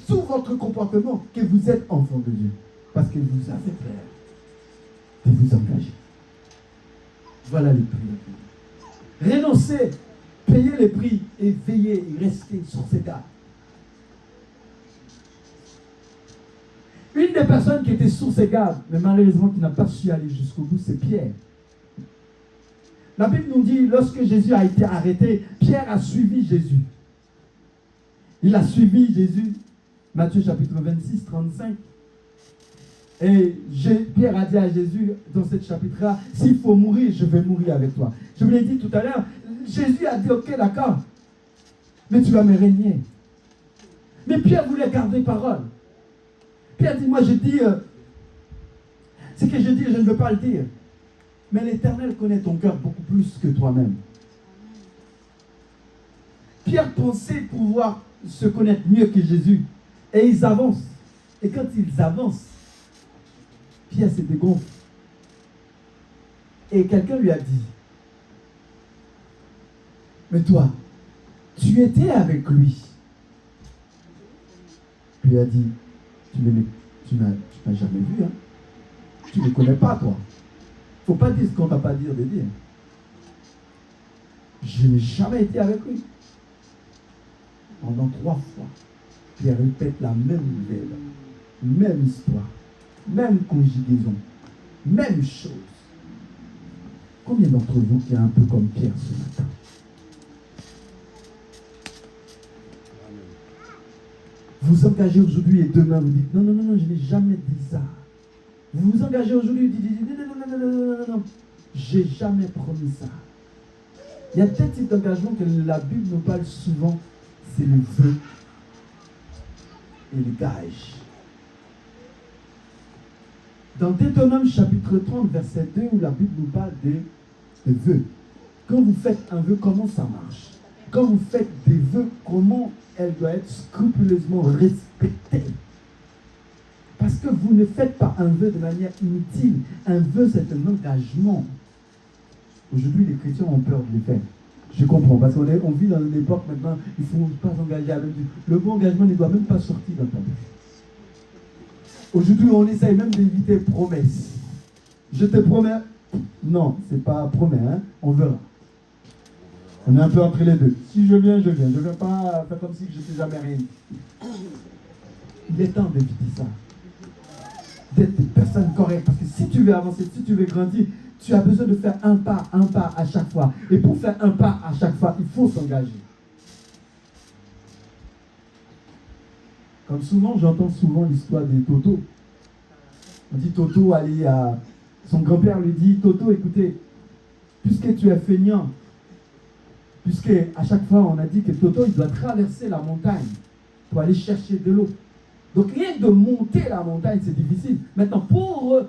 sous votre comportement, que vous êtes enfant de Dieu. Parce que vous avez peur de vous engager. Voilà les prix. Renoncez, payez les prix et veillez et restez sur ces gardes. Une des personnes qui était sur ces gardes, mais malheureusement qui n'a pas su aller jusqu'au bout, c'est Pierre. La Bible nous dit, lorsque Jésus a été arrêté, Pierre a suivi Jésus. Il a suivi Jésus, Matthieu chapitre 26, 35. Et Pierre a dit à Jésus, dans ce chapitre-là, s'il faut mourir, je vais mourir avec toi. Je vous l'ai dit tout à l'heure, Jésus a dit, ok, d'accord, mais tu vas me régner. Mais Pierre voulait garder parole. Pierre dit, moi je dis, ce que je dis, je ne veux pas le dire. Mais l'Éternel connaît ton cœur beaucoup plus que toi-même. Pierre pensait pouvoir se connaître mieux que Jésus. Et ils avancent. Et quand ils avancent, Pierre se dégonfle. Et quelqu'un lui a dit, mais toi, tu étais avec lui. Puis il a dit, tu n'as jamais vu, hein? Tu ne le connais pas, toi. Il ne faut pas dire ce qu'on ne t'a pas dire de dire. Je n'ai jamais été avec lui. Pendant 3 fois, Pierre répète la même nouvelle, même histoire, même conjugaison, même chose. Combien d'entre vous qui est un peu comme Pierre ce matin? Vous engagez aujourd'hui et demain vous dites non, je n'ai jamais dit ça. Vous vous engagez aujourd'hui et dites non, j'ai jamais promis ça. Il y a peut-être cet engagement que la Bible nous parle souvent, c'est le vœu et le gage. Dans Deutéronome chapitre 30, verset 2, où la Bible nous parle des vœux. Quand vous faites un vœu, comment ça marche? Quand vous faites des vœux, comment elle doit être scrupuleusement respectée? Parce que vous ne faites pas un vœu de manière inutile. Un vœu, c'est un engagement. Aujourd'hui, les chrétiens ont peur de les faire. Je comprends, parce qu'on vit dans une époque maintenant, il ne faut pas s'engager avec Dieu. Le mot engagement ne doit même pas sortir dans ta bouche. Aujourd'hui, on essaye même d'éviter promesse. Je te promets. Non, c'est pas promet, hein? On verra. On est un peu entre les deux. Si je viens, je viens. Je ne vais pas faire comme si je n'étais jamais rien. Il est temps d'éviter ça. D'être des personnes correctes. Parce que si tu veux avancer, si tu veux grandir, tu as besoin de faire un pas à chaque fois. Et pour faire un pas à chaque fois, il faut s'engager. Comme souvent, j'entends souvent l'histoire des Toto. On dit Toto allait à... Son grand-père lui dit, Toto, écoutez, puisque tu es feignant, puisque à chaque fois on a dit que Toto, il doit traverser la montagne pour aller chercher de l'eau. Donc rien de monter la montagne, c'est difficile. Maintenant, pour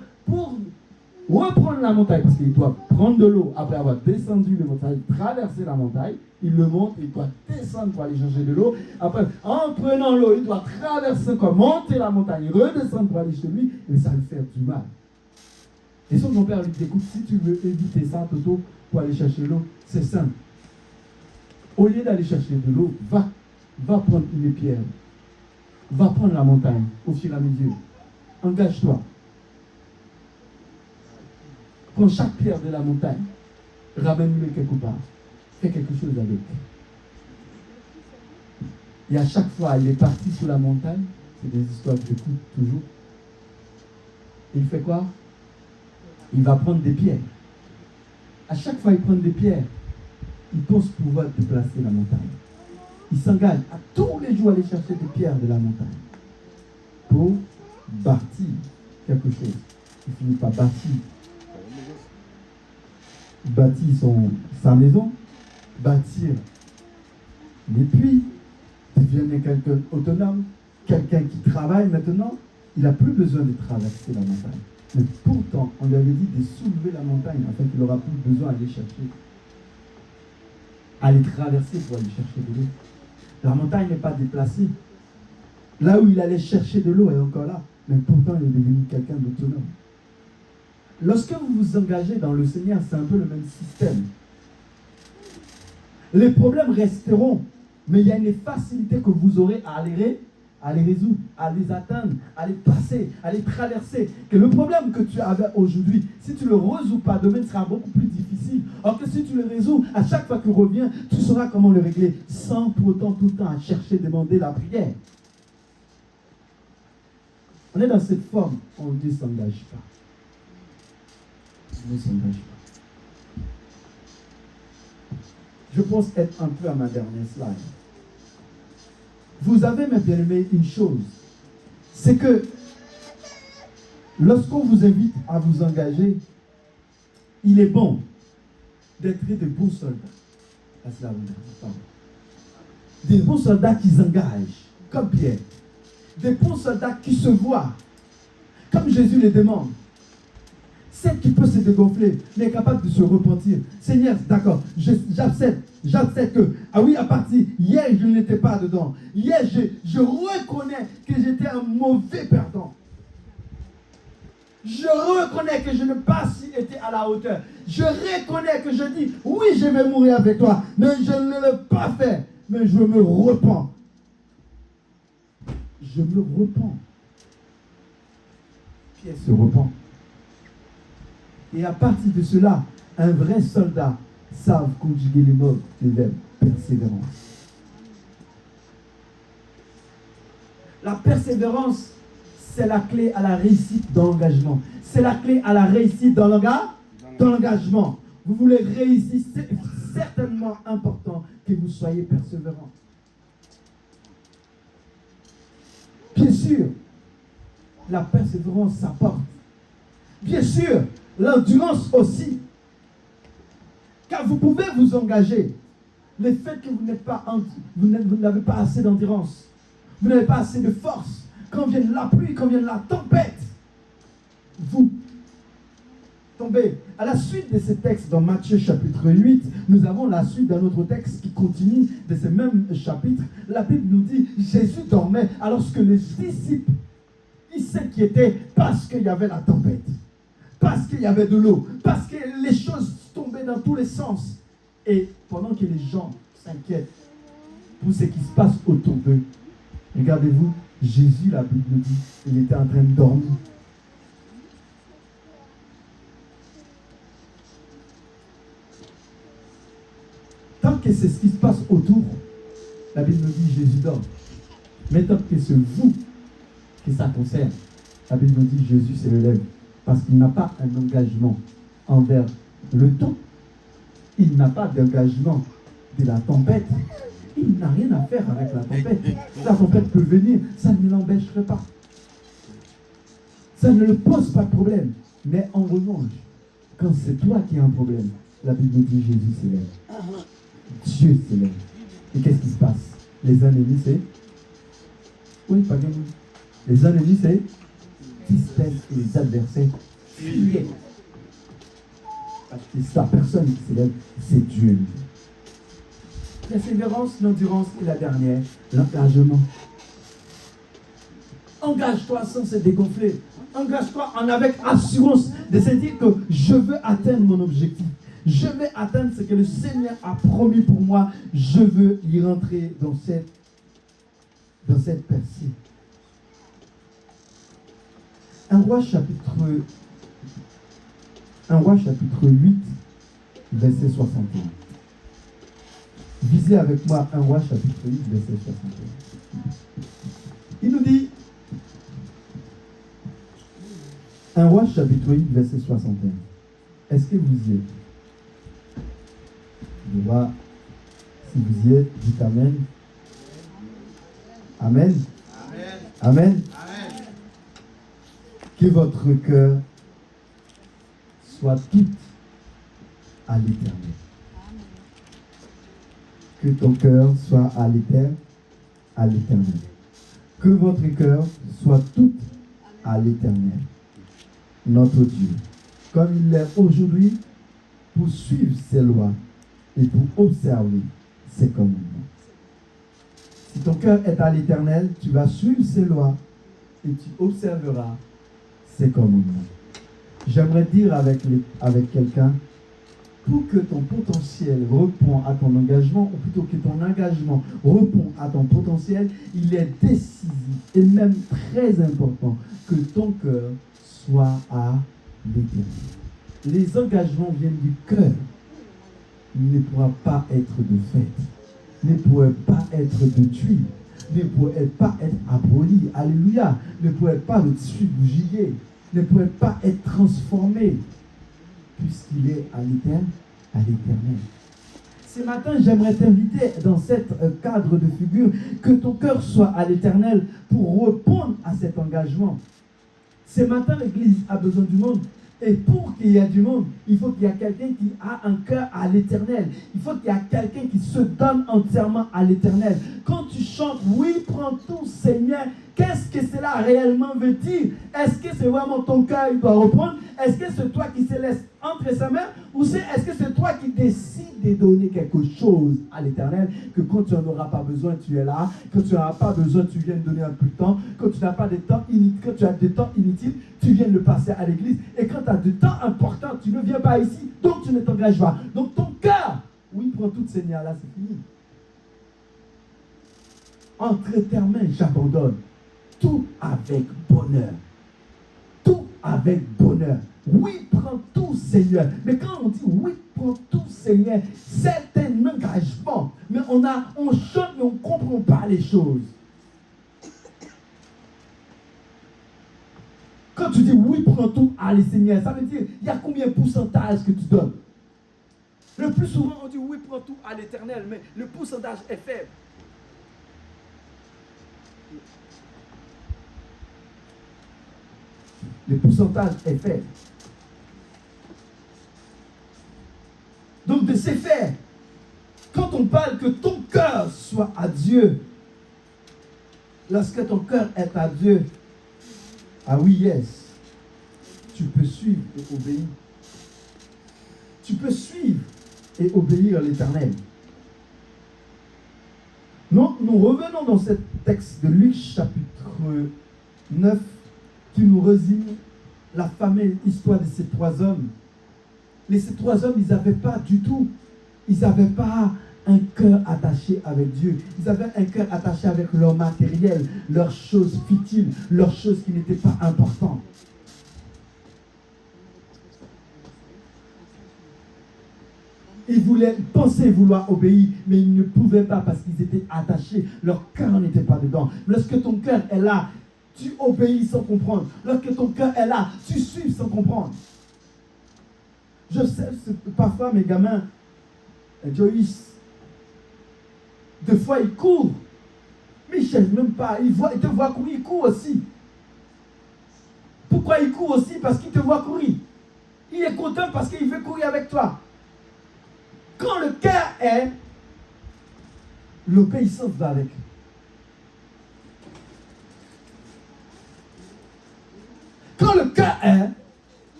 reprendre la montagne, parce qu'il doit prendre de l'eau après avoir descendu la montagne, traverser la montagne, il le monte, il doit descendre pour aller chercher de l'eau. Après, en prenant l'eau, il doit traverser encore, monter la montagne, redescendre pour aller chez lui, et ça lui fait du mal. Et son grand-père lui dit, écoute, si tu veux éviter ça, Toto, pour aller chercher l'eau, c'est simple. Au lieu d'aller chercher de l'eau, va prendre une pierre. Va prendre la montagne au fur et à mesure. Engage-toi. Prends chaque pierre de la montagne, ramène-le quelque part. Fais quelque chose avec. Et à chaque fois, il est parti sur la montagne. C'est des histoires que j'écoute toujours. Il fait quoi? Il va prendre des pierres. À chaque fois, il prend des pierres. Il pense pouvoir déplacer la montagne. Il s'engage à tous les jours aller chercher des pierres de la montagne pour bâtir quelque chose. Il finit par bâtir sa maison, bâtir les puits, devenir quelqu'un autonome, quelqu'un qui travaille maintenant. Il n'a plus besoin de traverser la montagne. Mais pourtant, on lui avait dit de soulever la montagne afin qu'il n'aura plus besoin d'aller chercher, aller traverser pour aller chercher de l'eau. La montagne n'est pas déplacée. Là où il allait chercher de l'eau est encore là. Mais pourtant, il est devenu quelqu'un d'autonome. Lorsque vous vous engagez dans le Seigneur, c'est un peu le même système. Les problèmes resteront, mais il y a une facilité que vous aurez à les résoudre, à les atteindre, à les passer, à les traverser. Que le problème que tu avais aujourd'hui, si tu ne le résous pas, demain sera beaucoup plus difficile. Or que si tu le résous, à chaque fois que tu reviens, tu sauras comment le régler, sans pour autant tout le temps à chercher, demander la prière. On est dans cette forme, on ne s'engage pas. On ne s'engage pas. Je pense être un peu à ma dernière slide. Vous avez, mes bien-aimés, une chose, c'est que lorsqu'on vous invite à vous engager, il est bon d'être des bons soldats. Des bons soldats qui s'engagent, comme Pierre. Des bons soldats qui se voient, comme Jésus les demande. Celle qui peut se dégonfler, mais est capable de se repentir. Seigneur, d'accord, j'accepte que, ah oui, à partir, hier, je n'étais pas dedans. Hier, je reconnais que j'étais un mauvais perdant. Je reconnais que je n'ai pas été à la hauteur. Je reconnais que je dis, oui, je vais mourir avec toi, mais je ne l'ai pas fait. Mais je me repens. Je me repens. Pierre se repent. Et à partir de cela, un vrai soldat savent conjuguer les mots des verbes persévérance. La persévérance, c'est la clé à la réussite dans l'engagement. C'est la clé à la réussite dans l'engagement. Vous voulez réussir, c'est certainement important que vous soyez persévérant. Bien sûr, la persévérance s'apporte. Bien sûr, l'endurance aussi. Car vous pouvez vous engager. Le fait que vous n'avez pas assez d'endurance, vous n'avez pas assez de force, quand vienne la pluie, quand vienne la tempête, vous. Tombez. À la suite de ces textes dans Matthieu chapitre 8, nous avons la suite d'un autre texte qui continue de ce même chapitre. La Bible nous dit, Jésus dormait alors que les disciples, ils s'inquiétaient parce qu'il y avait la tempête, parce qu'il y avait de l'eau, parce que les choses tombaient dans tous les sens. Et pendant que les gens s'inquiètent pour ce qui se passe autour d'eux, regardez-vous, Jésus, la Bible nous dit, il était en train de dormir. Tant que c'est ce qui se passe autour, la Bible nous dit Jésus dort. Mais tant que c'est vous que ça concerne, la Bible nous dit Jésus se relève. Parce qu'il n'a pas un engagement envers le temps. Il n'a pas d'engagement de la tempête. Il n'a rien à faire avec la tempête. La tempête peut venir, ça ne l'empêcherait pas. Ça ne le pose pas de problème. Mais en revanche, quand c'est toi qui as un problème, la Bible nous dit Jésus s'élève. Dieu s'élève. Et qu'est-ce qui se passe? Les ennemis, c'est... Oui, pas bien. Les ennemis, c'est... Tristesse et les adversaires fuyaient. Parce que c'est la personne qui s'élève, c'est Dieu. Persévérance, l'endurance et la dernière, l'engagement. Engage-toi sans se dégonfler. Engage-toi avec assurance de se dire que je veux atteindre mon objectif. Je vais atteindre ce que le Seigneur a promis pour moi. Je veux y rentrer dans cette percée. 1 Roi chapitre 8, verset 61. Visez avec moi 1 Roi chapitre 8, verset 61. Il nous dit, 1 Roi chapitre 8, verset 61. Est-ce que vous y êtes? Je vois, si vous y êtes, dites Amen. Amen. Amen. Amen. Amen. Que votre cœur soit tout à l'Éternel. Que ton cœur soit à l'Éternel. Que votre cœur soit tout à l'Éternel, notre Dieu, comme il l'est aujourd'hui, pour suivre ses lois et pour observer ses commandements. Si ton cœur est à l'Éternel, tu vas suivre ses lois et tu observeras ses commandements. J'aimerais dire avec quelqu'un, pour que ton potentiel réponde à ton engagement, ou plutôt que ton engagement réponde à ton potentiel, il est décisif et même très important que ton cœur soit à l'Éternel. Les engagements viennent du cœur. Il ne pourra pas être de fait, ne pourrait pas être de tuile, ne pourrait pas être aboli, alléluia, ne pourrait pas le tissu bougier, ne pourrait pas être transformé, puisqu'il est à l'Éternel. Ce matin, j'aimerais t'inviter dans cet cadre de figure que ton cœur soit à l'Éternel pour répondre à cet engagement. Ce matin, l'Église a besoin du monde. Et pour qu'il y ait du monde, il faut qu'il y ait quelqu'un qui a un cœur à l'Éternel. Il faut qu'il y ait quelqu'un qui se donne entièrement à l'Éternel. Quand tu chantes, oui, prends tout, Seigneur, qu'est-ce que cela réellement veut dire? Est-ce que c'est vraiment ton cœur qui doit reprendre? Est-ce que c'est toi qui se laisse entre sa main? Ou est-ce que c'est toi qui décides de donner quelque chose à l'Éternel? Que quand tu n'en auras pas besoin, tu es là. Quand tu n'auras pas besoin, tu viens de donner un peu de temps. Quand tu n'as pas de temps inutile, quand tu as des temps inutiles, tu viens de le passer à l'église. Et quand tu as du temps important, tu ne viens pas ici, donc tu ne t'engages pas. Donc ton cœur, oui, prends tout, Seigneur, là c'est fini. Entre tes mains, j'abandonne. Tout avec bonheur. Tout avec bonheur. Oui, prends tout, Seigneur. Mais quand on dit oui, prends tout, Seigneur, c'est un engagement. Mais on chante, mais on ne comprend pas les choses. Quand tu dis oui, prends tout, allez, Seigneur, ça veut dire, il y a combien de pourcentage que tu donnes? Le plus souvent, on dit oui, prends tout à l'Éternel, mais le pourcentage est faible. Le pourcentage est faible. Donc, de ces faits, quand on parle que ton cœur soit à Dieu, lorsque ton cœur est à Dieu, ah oui, yes, tu peux suivre et obéir. Tu peux suivre et obéir à l'Éternel. Non, nous revenons dans ce texte de Luc chapitre 9 qui nous résume la fameuse histoire de ces trois hommes. Ces trois hommes, ils n'avaient pas du tout, ils n'avaient pas un cœur attaché avec Dieu. Ils avaient un cœur attaché avec leur matériel, leurs choses futiles, leurs choses qui n'étaient pas importantes. Ils pensaient vouloir obéir, mais ils ne pouvaient pas parce qu'ils étaient attachés. Leur cœur n'était pas dedans. Lorsque ton cœur est là, tu obéis sans comprendre. Lorsque ton cœur est là, tu suis sans comprendre. Je sais, parfois mes gamins, Joyce, des fois ils courent. Mais ils ne cherchent même pas. Ils te voient courir, ils courent aussi. Pourquoi ils courent aussi? Parce qu'ils te voient courir. Il est content parce qu'il veut courir avec toi. Quand le cœur est, l'obéissance va avec. Quand le cœur est,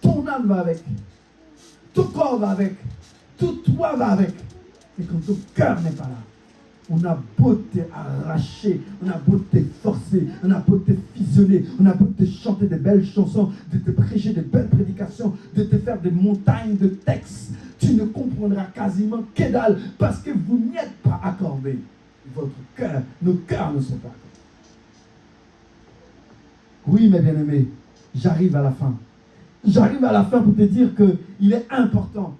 ton âme va avec. Ton corps va avec. Tout toi va avec. Mais quand ton cœur n'est pas là, on a beau t'arracher, on a beau te forcer, on a beau te fusionner, on a beau te chanter de belles chansons, de te prêcher de belles prédications, de te faire des montagnes de textes, tu ne comprendras quasiment que dalle parce que vous n'y êtes pas accordés. Votre cœur, nos cœurs ne sont pas accordés. Oui, mes bien-aimés, j'arrive à la fin. J'arrive à la fin pour te dire qu'il est important.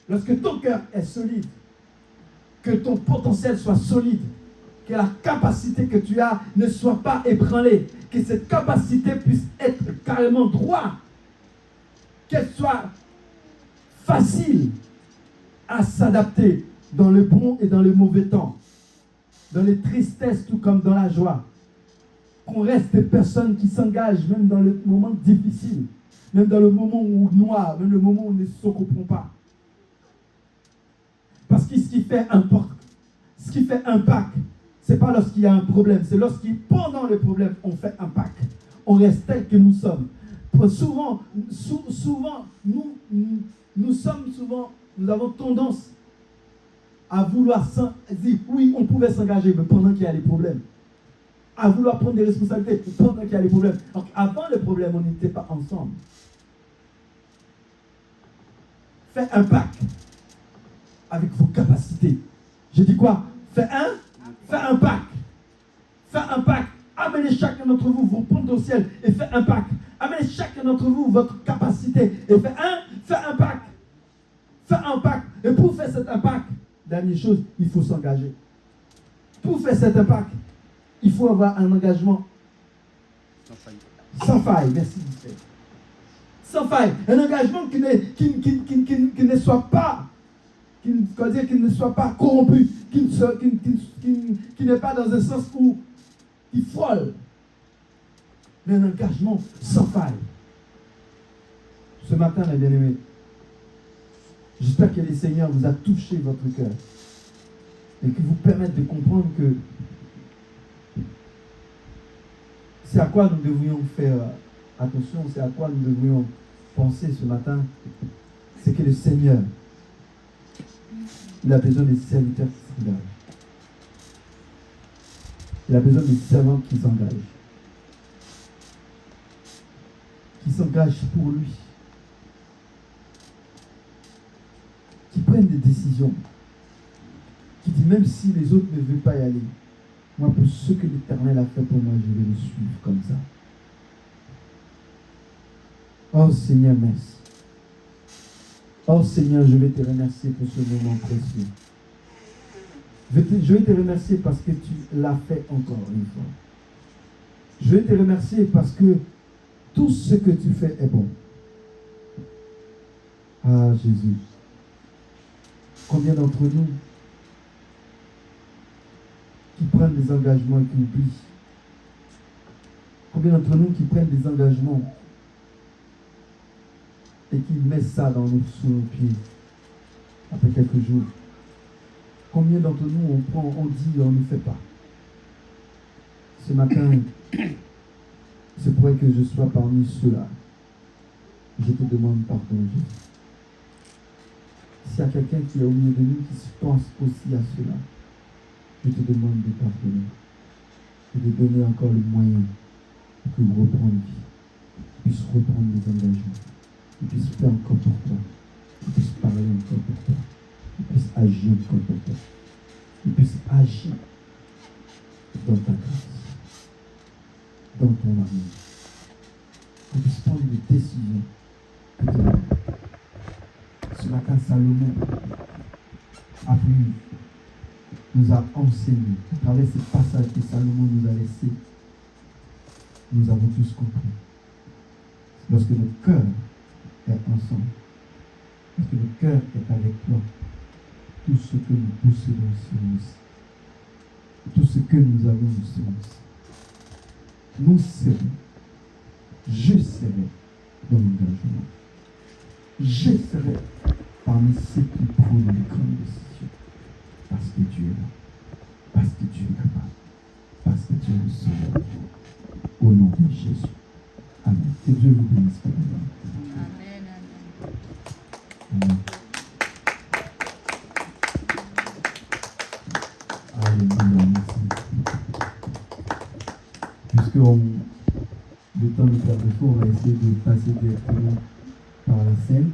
Lorsque ton cœur est solide, que ton potentiel soit solide, que la capacité que tu as ne soit pas ébranlée, que cette capacité puisse être carrément droite, qu'elle soit facile à s'adapter dans le bon et dans le mauvais temps, dans les tristesses tout comme dans la joie. Qu'on reste des personnes qui s'engagent même dans le moment difficile, même dans le moment où noir, même le moment où on ne se comprend pas. Parce que ce qui fait impact, ce n'est pas lorsqu'il y a un problème, c'est pendant le problème, on fait impact. On reste tel que nous sommes. Souvent, nous avons tendance à vouloir dire, oui, on pouvait s'engager, mais pendant qu'il y a des problèmes. À vouloir prendre des responsabilités pendant qu'il y a des problèmes. Donc, avant le problème, on n'était pas ensemble. Fais impact avec vos capacités. Je dis quoi? Fais impact. Fais impact. Amenez chacun d'entre vous vos potentiels et fais impact. Amenez chacun d'entre vous votre capacité et fais impact. Fais impact. Et pour faire cet impact, dernière chose, il faut s'engager. Pour faire cet impact, il faut avoir un engagement sans faille. Merci, Michel. Sans faille. Un engagement qui ne soit pas corrompu, qui n'est pas dans un sens où il frôle, mais un engagement sans faille. Ce matin, mes bien-aimés, j'espère que le Seigneur vous a touché votre cœur et qu'il vous permette de comprendre que c'est à quoi nous devrions faire attention, c'est à quoi nous devrions penser ce matin. C'est que le Seigneur, il a besoin des serviteurs qui s'engagent. Il a besoin des servants qui s'engagent. Qui s'engagent pour lui. Qui prennent des décisions. Qui disent même si les autres ne veulent pas y aller, moi pour ce que l'Éternel a fait pour moi, je vais le suivre comme ça. Oh Seigneur, merci. Oh Seigneur, je vais te remercier pour ce moment précieux. Je vais te remercier parce que tu l'as fait encore une fois. Je vais te remercier parce que tout ce que tu fais est bon. Ah Jésus. Combien d'entre nous qui prennent des engagements et qui oublient? Combien d'entre nous qui prennent des engagements et qui mettent ça sous nos pieds après quelques jours? Combien d'entre nous on dit et on ne fait pas? Ce matin, C'est pour que je sois parmi ceux-là. Je te demande pardon, Jésus. S'il y a quelqu'un qui est au milieu de nous qui pense aussi à cela, je te demande de pardonner et de donner encore le moyen pour qu'il reprenne vie, qu'il puisse reprendre les engagements, qu'il puisse faire encore pour toi, qu'il puisse parler encore pour toi, qu'il puisse agir encore pour toi, qu'il puisse agir dans ta grâce, dans ton amour, qu'il puisse prendre des décisions que tu as. Ce matin, Salomon a pu, nous a enseigné, à travers ce passage que Salomon nous a laissé, nous avons tous compris. Lorsque notre cœur est ensemble, lorsque notre cœur est avec toi, tout ce que nous possédons sur nous, tout ce que nous avons sur nous serons, je serai dans l'engagement. Je serai parmi ceux qui prennent les grandes décisions. Parce que Dieu est là. Parce que Dieu est capable. Parce que Dieu est le Sauveur. Au nom de Jésus. Amen. Que Dieu vous bénisse. Amen. Amen. Alléluia. Merci. Puisque le temps nous permet, on va essayer de passer directement par la scène.